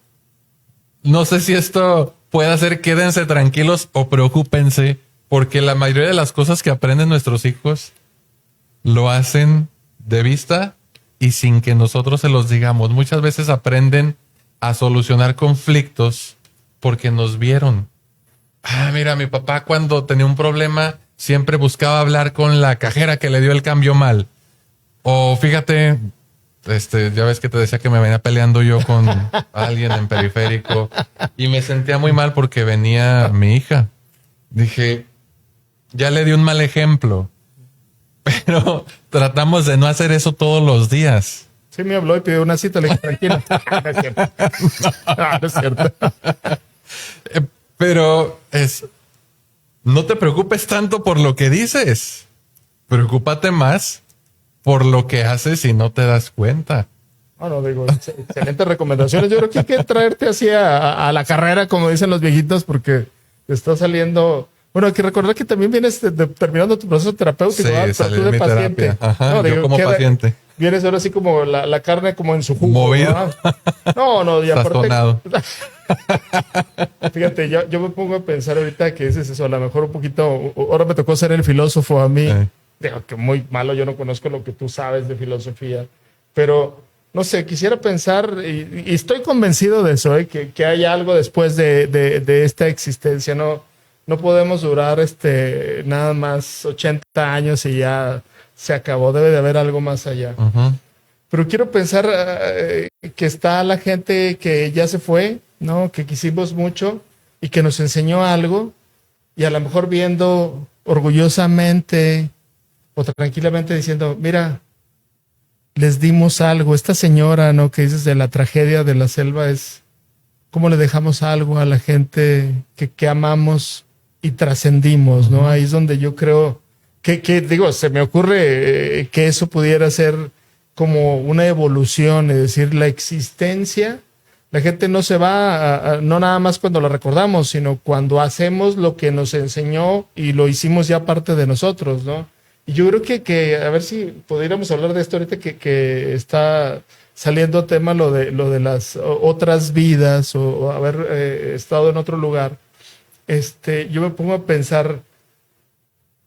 no sé si esto puede hacer quédense tranquilos o preocúpense, porque la mayoría de las cosas que aprenden nuestros hijos lo hacen de vista y sin que nosotros se los digamos. Muchas veces aprenden a solucionar conflictos porque nos vieron. Mira, mi papá cuando tenía un problema siempre buscaba hablar con la cajera que le dio el cambio mal. O fíjate, ya ves que te decía que me venía peleando yo con alguien en periférico y me sentía muy mal porque venía mi hija. Dije, ya le di un mal ejemplo, pero tratamos de no hacer eso todos los días. Sí, me habló y pidió una cita, le dije, tranquilo. No es cierto. No es cierto. Pero no te preocupes tanto por lo que dices. Preocúpate más por lo que haces y no te das cuenta. Bueno, digo, excelentes recomendaciones. Yo creo que hay que traerte así a la carrera, como dicen los viejitos, porque te está saliendo. Bueno, hay que recordar que también vienes terminando tu proceso terapéutico, sí, pero tú de paciente. Ajá, no, yo como paciente. Vienes ahora así como la carne como en su jugo. Movido. No, y aparte. Sazonado. Fíjate, yo me pongo a pensar ahorita que dices eso, a lo mejor un poquito. Ahora me tocó ser el filósofo a mí. Digo que muy malo, yo no conozco lo que tú sabes de filosofía, pero no sé, quisiera pensar, y estoy convencido de eso, que hay algo después de esta existencia. No podemos durar nada más 80 años y ya se acabó, debe de haber algo más allá. Uh-huh. Pero quiero pensar que está la gente que ya se fue, ¿no? Que quisimos mucho y que nos enseñó algo, y a lo mejor viendo orgullosamente o tranquilamente diciendo, mira, les dimos algo. Esta señora, ¿no? Que dices de la tragedia de la selva, es cómo le dejamos algo a la gente que amamos y trascendimos, ¿no? Ahí es donde yo creo que digo, se me ocurre que eso pudiera ser como una evolución, es decir, la existencia. La gente no se va, no nada más cuando la recordamos, sino cuando hacemos lo que nos enseñó y lo hicimos ya parte de nosotros, ¿no? Y yo creo que a ver si pudiéramos hablar de esto ahorita que está saliendo a tema lo de las otras vidas o haber estado en otro lugar. Yo me pongo a pensar,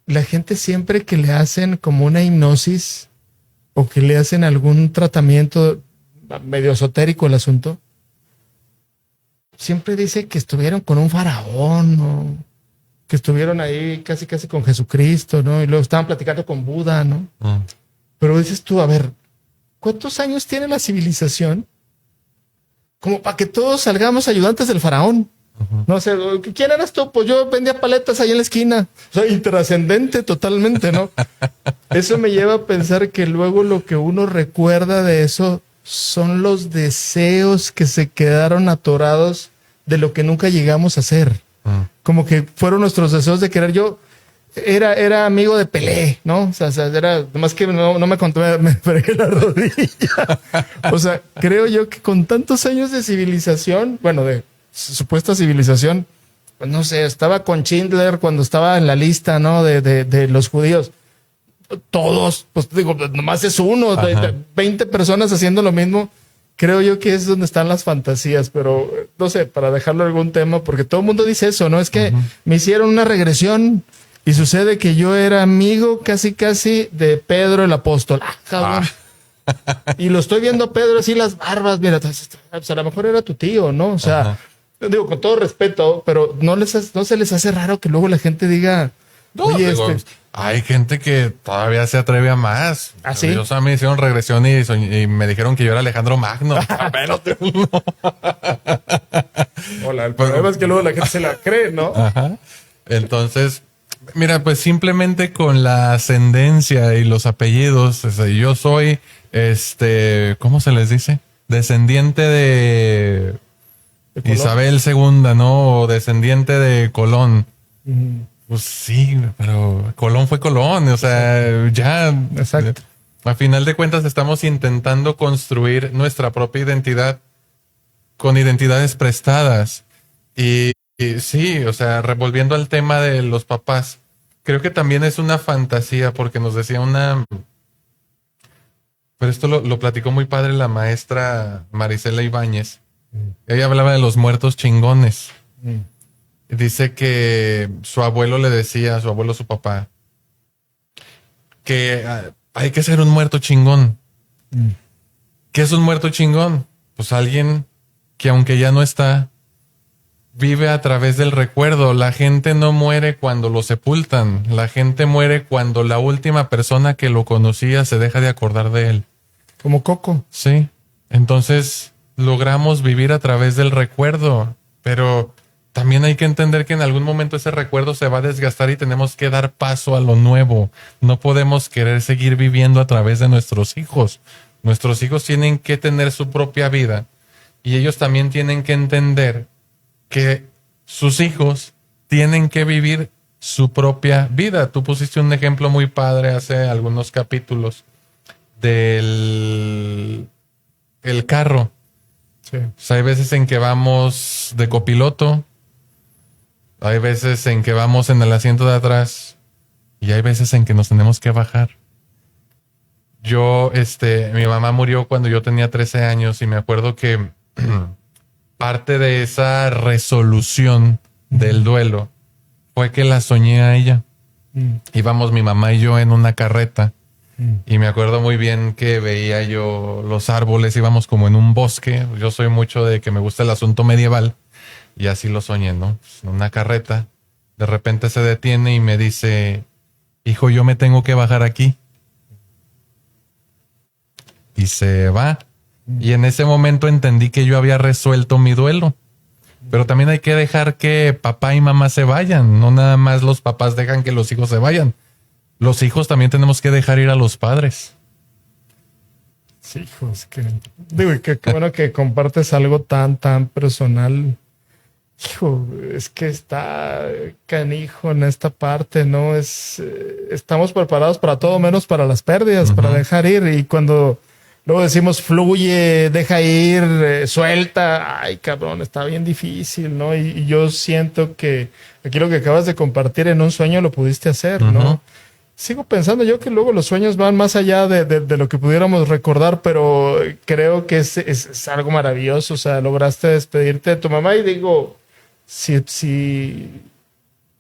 la gente siempre que le hacen como una hipnosis o que le hacen algún tratamiento medio esotérico el asunto, siempre dice que estuvieron con un faraón, ¿no? Que estuvieron ahí casi con Jesucristo, ¿no? Y luego estaban platicando con Buda, ¿no? Pero dices tú, a ver, ¿cuántos años tiene la civilización? Como para que todos salgamos ayudantes del faraón. No sé, ¿quién eras tú? Pues yo vendía paletas ahí en la esquina. O sea, intrascendente totalmente, ¿no? Eso me lleva a pensar que luego lo que uno recuerda de eso son los deseos que se quedaron atorados de lo que nunca llegamos a ser. Como que fueron nuestros deseos de querer. Yo era amigo de Pelé, ¿no? O sea, era, nomás que no me conté, me fregué la rodilla. O sea, creo yo que con tantos años de civilización, bueno, de supuesta civilización, pues no sé, estaba con Schindler cuando estaba en la lista, ¿no? De los judíos. Todos, pues digo, nomás es uno, 20 personas haciendo lo mismo. Creo yo que es donde están las fantasías, pero no sé, para dejarlo algún tema, porque todo el mundo dice eso, ¿no? Es que me hicieron una regresión y sucede que yo era amigo casi de Pedro el apóstol. Cabrón. Y lo estoy viendo a Pedro así las barbas, mira, pues a lo mejor era tu tío, ¿no? O sea, digo, con todo respeto, pero no se les hace raro que luego la gente diga, No, oye, digo, hay gente que todavía se atreve a más. ¿Ah, sí? Ellos a mí me hicieron regresión y me dijeron que yo era Alejandro Magno. Hola, el problema es que luego la gente se la cree, ¿no? Ajá. Entonces, mira, pues simplemente con la ascendencia y los apellidos, o sea, yo soy, ¿cómo se les dice? Descendiente de Isabel II, ¿no? O descendiente de Colón. Pues sí, pero Colón fue Colón, o sea, ya. Exacto. A final de cuentas estamos intentando construir nuestra propia identidad con identidades prestadas. Y sí, o sea, revolviendo al tema de los papás, creo que también es una fantasía porque nos decía pero esto lo platicó muy padre la maestra Marisela Ibáñez. Ella hablaba de los muertos chingones. Dice que su abuelo le decía, su papá, que hay que ser un muerto chingón. ¿Qué es un muerto chingón? Pues alguien que aunque ya no está, vive a través del recuerdo. La gente no muere cuando lo sepultan. La gente muere cuando la última persona que lo conocía se deja de acordar de él. Como Coco. Sí. Entonces logramos vivir a través del recuerdo, pero también hay que entender que en algún momento ese recuerdo se va a desgastar y tenemos que dar paso a lo nuevo. No podemos querer seguir viviendo a través de nuestros hijos. Nuestros hijos tienen que tener su propia vida y ellos también tienen que entender que sus hijos tienen que vivir su propia vida. Tú pusiste un ejemplo muy padre hace algunos capítulos del el carro. Sí. O sea, hay veces en que vamos de copiloto, hay veces en que vamos en el asiento de atrás y hay veces en que nos tenemos que bajar. Yo, mi mamá murió cuando yo tenía 13 años y me acuerdo que parte de esa resolución del duelo fue que la soñé a ella. Íbamos mi mamá y yo en una carreta y me acuerdo muy bien que veía yo los árboles, íbamos como en un bosque. Yo soy mucho de que me gusta el asunto medieval y así lo soñé, ¿no? En una carreta, de repente se detiene y me dice, hijo, yo me tengo que bajar aquí. Y se va. Y en ese momento entendí que yo había resuelto mi duelo. Pero también hay que dejar que papá y mamá se vayan. No nada más los papás dejan que los hijos se vayan. Los hijos también tenemos que dejar ir a los padres. Sí, hijos, digo, qué bueno que compartes algo tan personal. Hijo, es que está canijo en esta parte, ¿no? Estamos preparados para todo menos para las pérdidas, para dejar ir. Y cuando luego decimos fluye, deja ir, suelta, ay cabrón, está bien difícil, ¿no? Y yo siento que aquí lo que acabas de compartir en un sueño lo pudiste hacer, ¿no? Sigo pensando yo que luego los sueños van más allá de lo que pudiéramos recordar, pero creo que es algo maravilloso. O sea, lograste despedirte de tu mamá y digo, si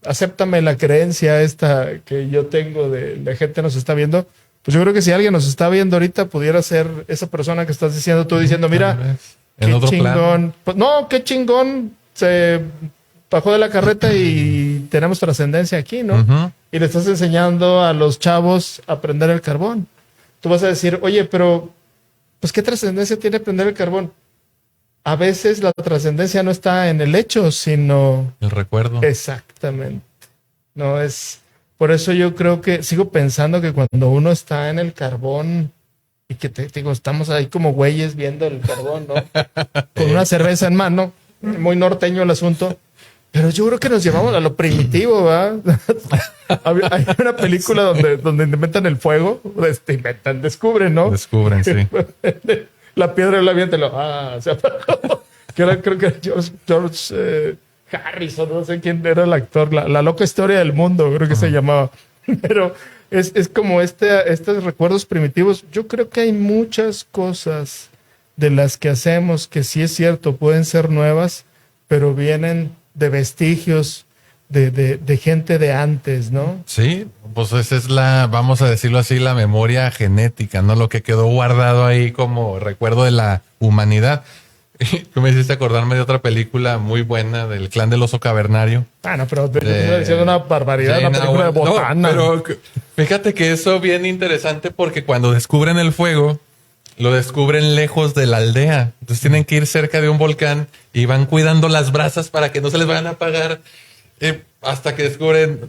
acéptame la creencia esta que yo tengo de la gente nos está viendo, pues yo creo que si alguien nos está viendo ahorita pudiera ser esa persona que estás diciendo tú, diciendo, mira, en otro chingón. plan. Pues, no, qué chingón, se bajó de la carreta y tenemos trascendencia aquí, ¿no? Y le estás enseñando a los chavos a prender el carbón. Tú vas a decir, oye, pero pues ¿qué trascendencia tiene prender el carbón? A veces la trascendencia no está en el hecho, sino el recuerdo. Exactamente. No es. Por eso yo creo que sigo pensando que cuando uno está en el carbón y que te digo, estamos ahí como güeyes viendo el carbón, ¿no? Con una cerveza en mano, muy norteño el asunto. Pero yo creo que nos llevamos a lo primitivo, ¿verdad? Hay una película donde inventan el fuego. Descubren, ¿no? Descubren, sí. La piedra del aviento. Se apagó. Creo que era George Harrison, no sé quién era el actor. La loca historia del mundo, creo que se llamaba. Pero es como estos recuerdos primitivos. Yo creo que hay muchas cosas de las que hacemos que sí es cierto, pueden ser nuevas, pero vienen de vestigios de gente de antes, ¿no? Sí, pues esa es vamos a decirlo así, la memoria genética, ¿no? Lo que quedó guardado ahí como recuerdo de la humanidad. Tú me hiciste acordarme de otra película muy buena, del Clan del Oso Cavernario. No, pero te estoy diciendo una barbaridad, una película de botana. No, pero fíjate que eso bien interesante porque cuando descubren el fuego, lo descubren lejos de la aldea. Entonces tienen que ir cerca de un volcán y van cuidando las brasas para que no se les vayan a apagar hasta que descubren,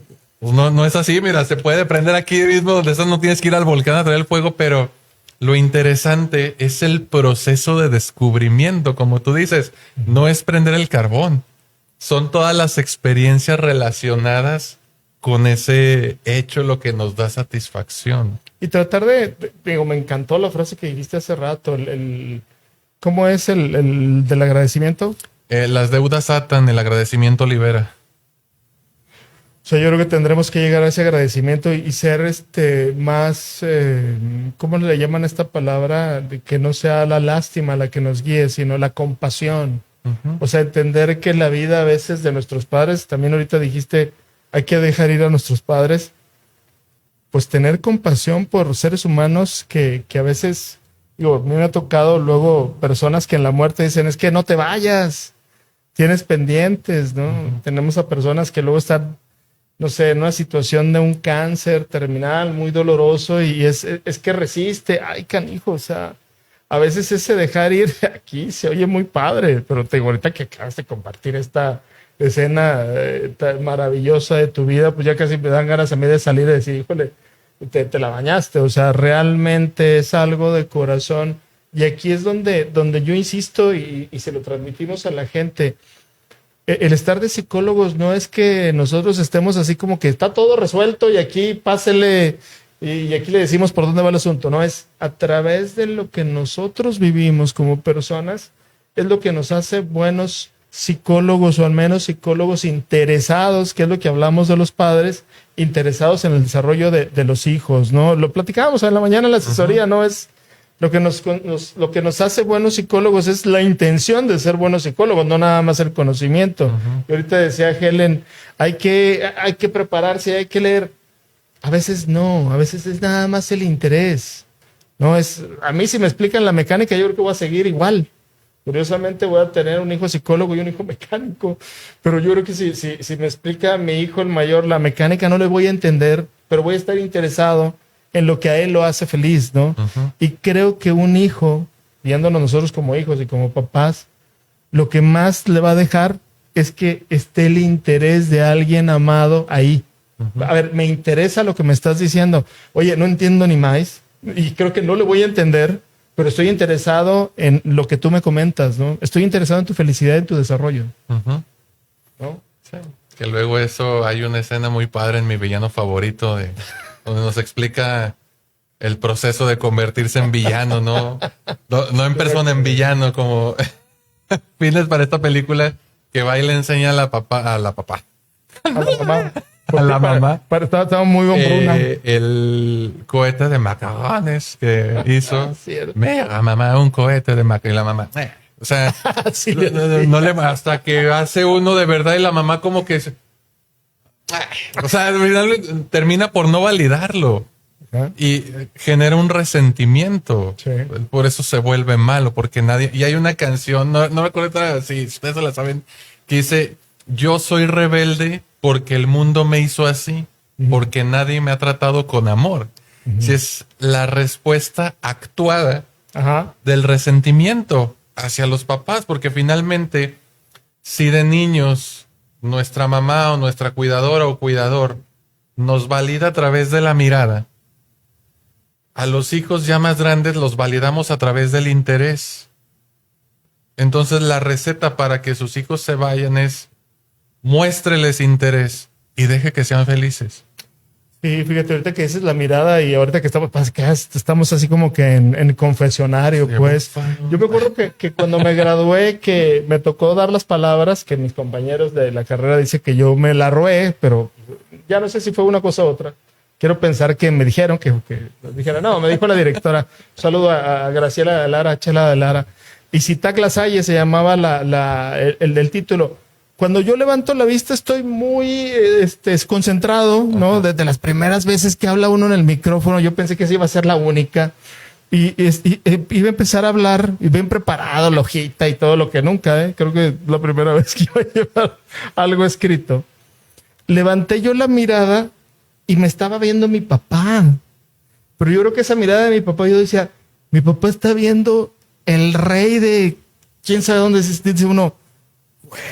pues no es así, mira, se puede prender aquí mismo donde estás, no tienes que ir al volcán a traer el fuego, pero lo interesante es el proceso de descubrimiento, como tú dices, no es prender el carbón, son todas las experiencias relacionadas con ese hecho lo que nos da satisfacción. Y tratar digo, me encantó la frase que dijiste hace rato, ¿cómo es el del agradecimiento? Las deudas atan, el agradecimiento libera. O sea, yo creo que tendremos que llegar a ese agradecimiento y ser más, ¿cómo le llaman a esta palabra? De que no sea la lástima la que nos guíe, sino la compasión. O sea, entender que la vida a veces de nuestros padres, también ahorita dijiste, hay que dejar ir a nuestros padres, pues tener compasión por seres humanos que a veces, digo, a mí me ha tocado luego personas que en la muerte dicen, es que no te vayas, tienes pendientes, ¿no? Tenemos a personas que luego están, no sé, en una situación de un cáncer terminal muy doloroso y es que resiste, ay canijo, o sea, a veces ese dejar ir aquí se oye muy padre, pero te digo, ahorita que acabas de compartir esta escena tan maravillosa de tu vida, pues ya casi me dan ganas a mí de salir y decir, híjole, te la bañaste, o sea, realmente es algo de corazón. Y aquí es donde yo insisto y se lo transmitimos a la gente. El estar de psicólogos no es que nosotros estemos así como que está todo resuelto y aquí pásele y aquí le decimos por dónde va el asunto. No, es a través de lo que nosotros vivimos como personas, es lo que nos hace buenos psicólogos o al menos psicólogos interesados, que es lo que hablamos de los padres, interesados en el desarrollo de los hijos, ¿no? Lo platicábamos en la mañana en la asesoría, ¿no? Es lo que nos hace buenos psicólogos es la intención de ser buenos psicólogos, no nada más el conocimiento. Y ahorita decía Helen, hay que prepararse, hay que leer. A veces no, a veces es nada más el interés. No es, a mí si me explican la mecánica, yo creo que voy a seguir igual. Curiosamente voy a tener un hijo psicólogo y un hijo mecánico, pero yo creo que si me explica a mi hijo el mayor la mecánica no le voy a entender, pero voy a estar interesado en lo que a él lo hace feliz, ¿no? Y creo que un hijo, viéndonos nosotros como hijos y como papás, lo que más le va a dejar es que esté el interés de alguien amado ahí. A ver, me interesa lo que me estás diciendo. Oye, no entiendo ni más y creo que no le voy a entender, pero estoy interesado en lo que tú me comentas, ¿no? Estoy interesado en tu felicidad y en tu desarrollo. ¿No? Sí. Que luego eso, hay una escena muy padre en mi villano favorito donde nos explica el proceso de convertirse en villano, ¿no? No en persona, en villano, como fines para esta película, que va y le enseña a la mamá. A la mamá. Estaba muy bombruna. El cohete de macarrones que hizo. Mira, mamá, un cohete de macarrones. Y la mamá, o sea, sí, no le hasta que hace uno de verdad y la mamá como que o sea, al final termina por no validarlo y genera un resentimiento. Sí. Por eso se vuelve malo, porque nadie. Y hay una canción, no me acuerdo si ustedes la saben, que dice: yo soy rebelde porque el mundo me hizo así, porque nadie me ha tratado con amor. Si es la respuesta actuada del resentimiento hacia los papás, porque finalmente, si de niños nuestra mamá o nuestra cuidadora o cuidador nos valida a través de la mirada, a los hijos ya más grandes los validamos a través del interés. Entonces la receta para que sus hijos se vayan es muéstreles interés y deje que sean felices. Sí, fíjate, ahorita que esa es la mirada y ahorita que estamos así como que en confesionario, Sí, pues. por favor. Yo me acuerdo que cuando me gradué, que me tocó dar las palabras, que mis compañeros de la carrera dicen que yo me la roé, pero ya no sé si fue una cosa u otra. Quiero pensar que me dijeron que dijera, no, me dijo la directora. Un saludo a Graciela de Lara, a Chela de Lara. Y Zitac Lasalle se llamaba el del título. Cuando yo levanto la vista estoy muy desconcentrado, ¿no? Desde las primeras veces que habla uno en el micrófono, yo pensé que esa iba a ser la única. Y iba a empezar a hablar, y bien preparado, la hojita y todo lo que nunca, ¿eh? Creo que es la primera vez que iba a llevar algo escrito. Levanté yo la mirada y me estaba viendo mi papá. Pero yo creo que esa mirada de mi papá, yo decía, mi papá está viendo el rey de quién sabe dónde, dice uno.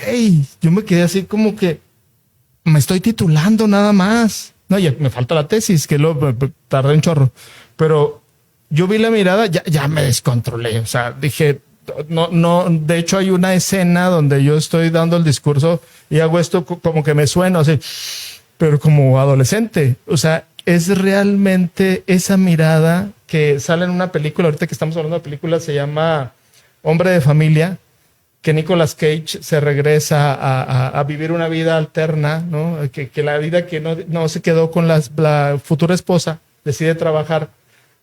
Güey, yo me quedé así como que me estoy titulando nada más. No, ya me falta la tesis, que lo tardé un chorro. Pero yo vi la mirada, ya me descontrolé. O sea, dije, no. De hecho, hay una escena donde yo estoy dando el discurso y hago esto como que me suena así, pero como adolescente. O sea, es realmente esa mirada que sale en una película. Ahorita que estamos hablando de película, se llama Hombre de Familia, que Nicolas Cage se regresa a vivir una vida alterna, ¿no? Que la vida que no se quedó con la futura esposa, decide trabajar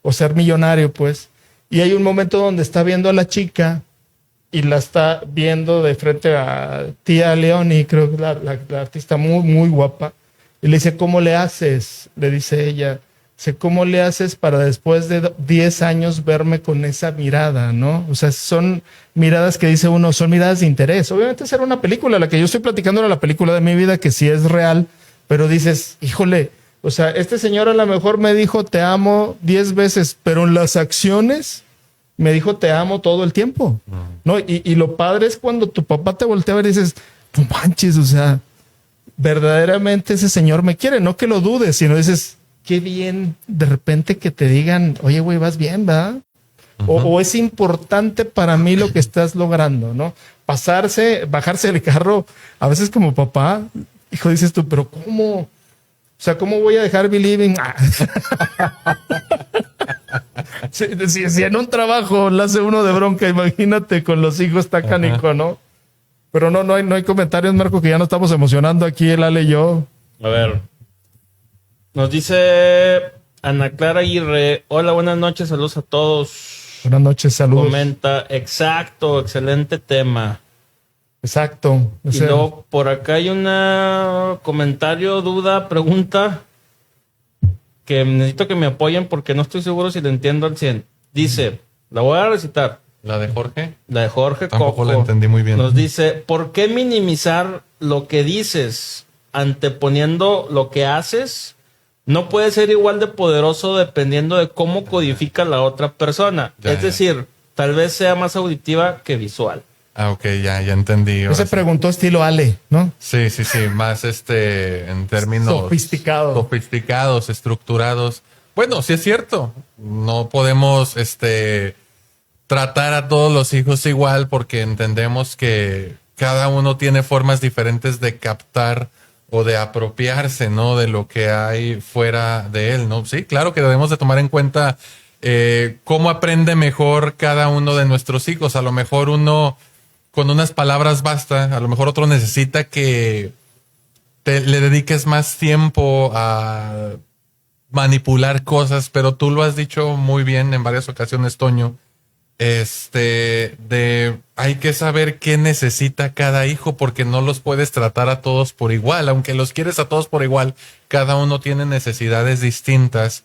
o ser millonario, pues. Y hay un momento donde está viendo a la chica y la está viendo de frente a Tía Leoni, creo que la artista muy, muy guapa. Y le dice, ¿cómo le haces? Le dice ella. Dice, ¿cómo le haces para después de 10 años verme con esa mirada, no? O sea, son miradas que dice uno, son miradas de interés. Obviamente será una película, la que yo estoy platicando era la película de mi vida, que sí es real, pero dices, híjole, o sea, este señor a lo mejor me dijo te amo 10 veces, pero en las acciones me dijo te amo todo el tiempo, ¿no? Y lo padre es cuando tu papá te voltea a ver y dices, no manches, o sea, verdaderamente ese señor me quiere, no que lo dudes, sino dices, qué bien de repente que te digan, oye, güey, vas bien, ¿verdad? O es importante para mí lo que estás logrando, ¿no? Bajarse del carro, a veces como papá, hijo, dices tú, pero ¿cómo? O sea, ¿cómo voy a dejar Believing? Si en un trabajo le hace uno de bronca, imagínate con los hijos, está canijo, ¿no? Pero no hay comentarios, Marco, que ya nos estamos emocionando aquí, el Ale y yo. A ver. Nos dice Ana Clara Aguirre. Hola, buenas noches, saludos a todos. Buenas noches, saludos. Comenta, exacto, excelente tema. Exacto. O Y sea, luego por acá hay una comentario, duda, pregunta que necesito que me apoyen porque no estoy seguro si lo entiendo al 100. Dice, la voy a recitar. ¿La de Jorge? La de Jorge Tampoco Coco. la entendí muy bien. Nos dice, ¿por qué minimizar lo que dices anteponiendo lo que haces? No puede ser igual de poderoso dependiendo de cómo codifica la otra persona. Ya. Decir, tal vez sea más auditiva que visual. Ah, ok, ya entendí. se preguntó estilo Ale, ¿no? Sí, más en términos sofisticados, estructurados. Bueno, sí es cierto. No podemos tratar a todos los hijos igual porque entendemos que cada uno tiene formas diferentes de captar o de apropiarse, ¿no? De lo que hay fuera de él, ¿no? Sí, claro que debemos de tomar en cuenta cómo aprende mejor cada uno de nuestros hijos. A lo mejor uno con unas palabras basta, a lo mejor otro necesita que le dediques más tiempo a manipular cosas, pero tú lo has dicho muy bien en varias ocasiones, Toño. Hay que saber qué necesita cada hijo porque no los puedes tratar a todos por igual. Aunque los quieres a todos por igual, cada uno tiene necesidades distintas.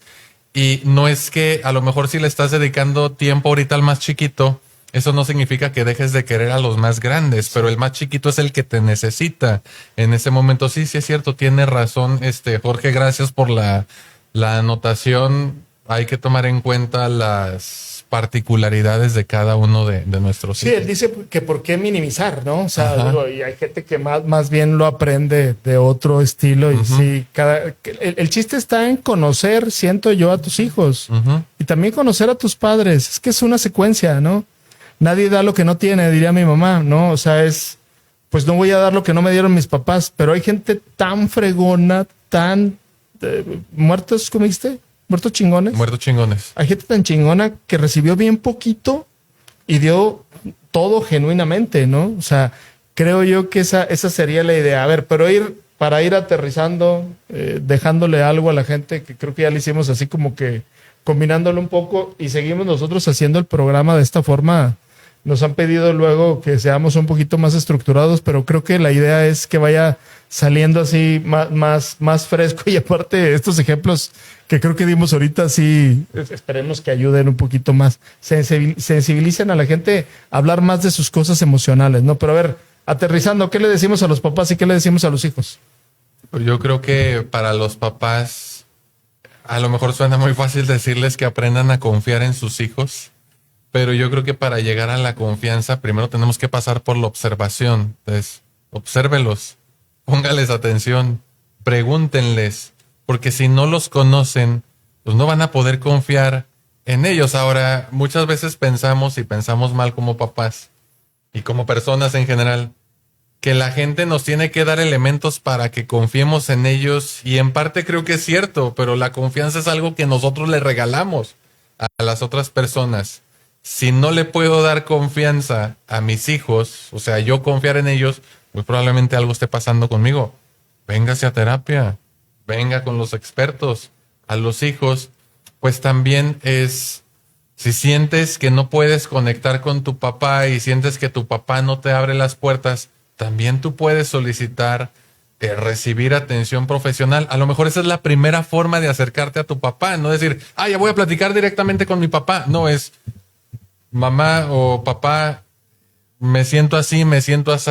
Y no es que a lo mejor si le estás dedicando tiempo ahorita al más chiquito, eso no significa que dejes de querer a los más grandes, pero el más chiquito es el que te necesita en ese momento. Sí, es cierto, tiene razón, Jorge, gracias por la anotación. Hay que tomar en cuenta las particularidades de cada uno de nuestros hijos. Sí, él dice que por qué minimizar, ¿no? O sea, digo, y hay gente que más bien lo aprende de otro estilo. Y sí, el chiste está en conocer, siento yo, a tus hijos. Y también conocer a tus padres. Es que es una secuencia, ¿no? nadie da lo que no tiene, diría mi mamá, ¿no? O sea, pues no voy a dar lo que no me dieron mis papás, pero hay gente tan fregona, tan muertos, ¿cómo dijiste? Muertos chingones. Muertos chingones. Hay gente tan chingona que recibió bien poquito y dio todo genuinamente, ¿no? O sea, creo yo que esa sería la idea. A ver, pero para ir aterrizando, dejándole algo a la gente, que creo que ya le hicimos así como que combinándolo un poco y seguimos nosotros haciendo el programa de esta forma. Nos han pedido luego que seamos un poquito más estructurados, pero creo que la idea es que vaya saliendo así más fresco, y aparte estos ejemplos que creo que dimos ahorita, sí, esperemos que ayuden un poquito más, sensibilicen a la gente a hablar más de sus cosas emocionales, ¿no? Pero a ver, aterrizando, ¿qué le decimos a los papás y qué le decimos a los hijos? Yo creo que para los papás, a lo mejor suena muy fácil decirles que aprendan a confiar en sus hijos, pero yo creo que para llegar a la confianza, primero tenemos que pasar por la observación. Entonces, obsérvelos, póngales atención, pregúntenles, porque si no los conocen, pues no van a poder confiar en ellos. Ahora, muchas veces pensamos mal como papás y como personas en general, que la gente nos tiene que dar elementos para que confiemos en ellos, y en parte creo que es cierto, pero la confianza es algo que nosotros le regalamos a las otras personas. Si no le puedo dar confianza a mis hijos, o sea, yo confiar en ellos, muy probablemente algo esté pasando conmigo. Véngase a terapia, venga con los expertos. A los hijos, pues también si sientes que no puedes conectar con tu papá y sientes que tu papá no te abre las puertas, también tú puedes solicitar recibir atención profesional. A lo mejor esa es la primera forma de acercarte a tu papá, no decir, ya voy a platicar directamente con mi papá. No, es mamá o papá, me siento así, me siento así,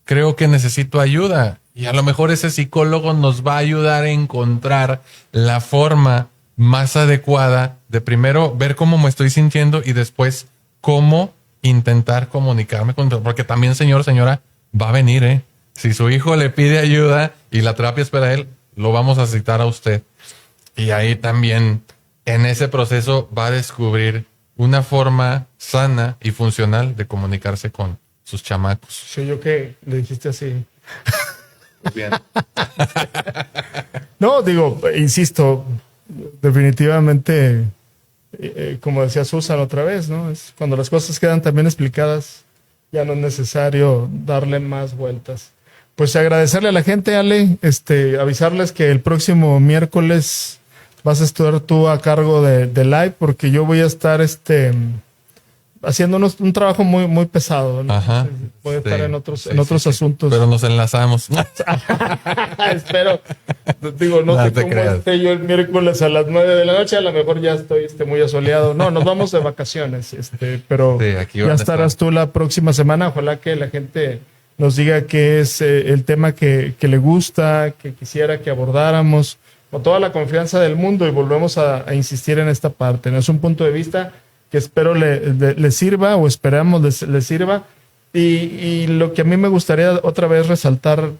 creo que necesito ayuda. Y a lo mejor ese psicólogo nos va a ayudar a encontrar la forma más adecuada de primero ver cómo me estoy sintiendo y después cómo intentar comunicarme con, porque también, señor, señora, va a venir, ¿eh? Si su hijo le pide ayuda y la terapia es para él, lo vamos a citar a usted. Y ahí también, en ese proceso, va a descubrir una forma sana y funcional de comunicarse con sus chamacos. Soy yo que le dijiste así. Bien. No, digo, insisto, definitivamente, como decía Susan otra vez, ¿no? Es cuando las cosas quedan también explicadas, ya no es necesario darle más vueltas. Pues agradecerle a la gente, Ale, avisarles que el próximo miércoles vas a estar tú a cargo de live, porque yo voy a estar haciendo un trabajo muy, muy pesado, ¿no? Ajá. Voy a estar en otros asuntos. Pero nos enlazamos. Espero. Digo, no sé cómo esté yo el miércoles a las 9 de la noche. A lo mejor ya estoy muy asoleado. No, nos vamos de vacaciones. Pero sí, aquí ya estarás tú la próxima semana. Ojalá que la gente nos diga qué es el tema que le gusta, que quisiera que abordáramos, con toda la confianza del mundo, y volvemos a insistir en esta parte. No es un punto de vista que espero le sirva, o esperamos le sirva. Y lo que a mí me gustaría otra vez resaltar,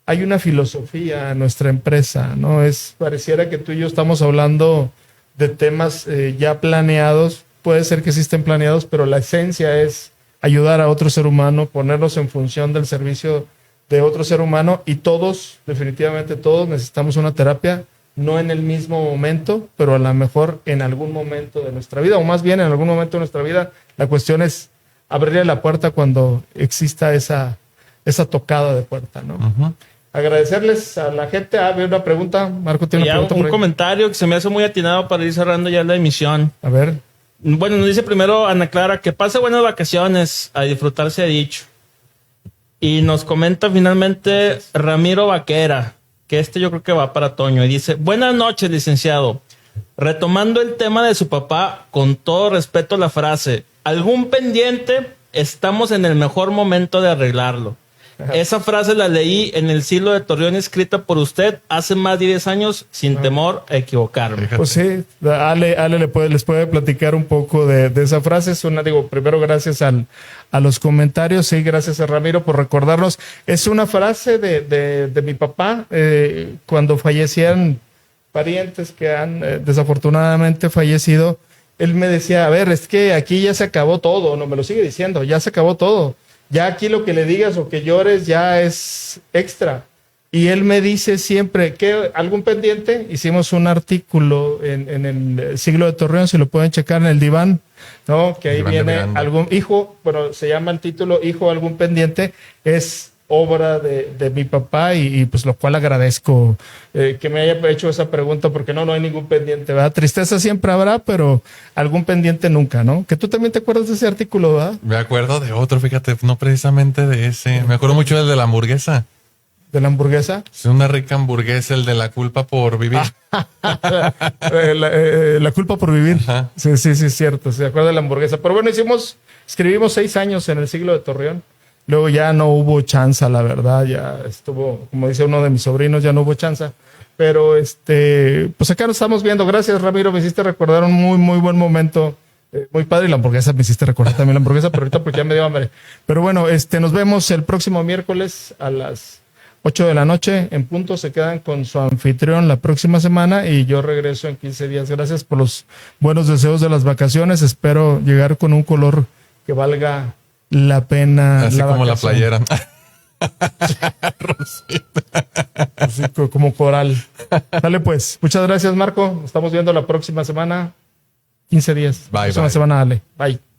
hay una filosofía en nuestra empresa, ¿no? Pareciera que tú y yo estamos hablando de temas ya planeados. Puede ser que sí estén planeados, pero la esencia es ayudar a otro ser humano, ponernos en función del servicio de otro ser humano, y todos, definitivamente todos, necesitamos una terapia. No en el mismo momento, pero a lo mejor en algún momento de nuestra vida, o más bien en algún momento de nuestra vida. La cuestión es abrirle la puerta cuando exista esa tocada de puerta, ¿no? Uh-huh. Agradecerles a la gente. Había una pregunta. Marco tiene una pregunta. Un comentario que se me hace muy atinado para ir cerrando ya la emisión. A ver. Bueno, nos dice primero Ana Clara que pase buenas vacaciones, a disfrutar se ha dicho. Y nos comenta finalmente Ramiro Vaquera, que yo creo que va para Toño, y dice: buenas noches, licenciado. Retomando el tema de su papá, con todo respeto la frase, ¿algún pendiente? Estamos en el mejor momento de arreglarlo. Ajá. Esa frase la leí en el Siglo de Torreón, escrita por usted hace más de 10 años, sin temor a equivocarme. Pues sí, Ale les puede platicar un poco de esa frase. Primero gracias a los comentarios, sí, gracias a Ramiro por recordarnos. Es una frase de mi papá cuando fallecían parientes que han desafortunadamente fallecido, él me decía, a ver, es que aquí ya se acabó todo, no me lo sigue diciendo, ya se acabó todo. Ya aquí lo que le digas o que llores ya es extra. Y él me dice siempre, ¿qué, algún pendiente? Hicimos un artículo en el Siglo de Torreón, si lo pueden checar en el diván, ¿no? Que ahí viene algún hijo, bueno, se llama el título, hijo, algún pendiente, es obra de mi papá y pues lo cual agradezco que me haya hecho esa pregunta porque no hay ningún pendiente, ¿verdad? Tristeza siempre habrá, pero algún pendiente nunca, ¿no? Que tú también te acuerdas de ese artículo, ¿verdad? Me acuerdo de otro, fíjate, no precisamente de ese. Me acuerdo mucho del de la hamburguesa. ¿De la hamburguesa? Es una rica hamburguesa, el de la culpa por vivir. La culpa por vivir. Ajá. Sí, es cierto, se acuerda de la hamburguesa. Pero bueno, escribimos 6 años en el Siglo de Torreón. Luego ya no hubo chanza, la verdad, ya estuvo, como dice uno de mis sobrinos, ya no hubo chanza. Pero pues acá nos estamos viendo. Gracias, Ramiro, me hiciste recordar un muy, muy buen momento. Muy padre, y la hamburguesa, me hiciste recordar también la hamburguesa, pero ahorita porque ya me dio hambre. Pero bueno, nos vemos el próximo miércoles a las 8 de la noche en punto. Se quedan con su anfitrión la próxima semana y yo regreso en 15 días. Gracias por los buenos deseos de las vacaciones. Espero llegar con un color que valga la pena. Así como la playera. Así como coral. Dale pues. Muchas gracias, Marco. Nos estamos viendo la próxima semana. 15 días. Bye, próxima bye. semana, dale. Bye.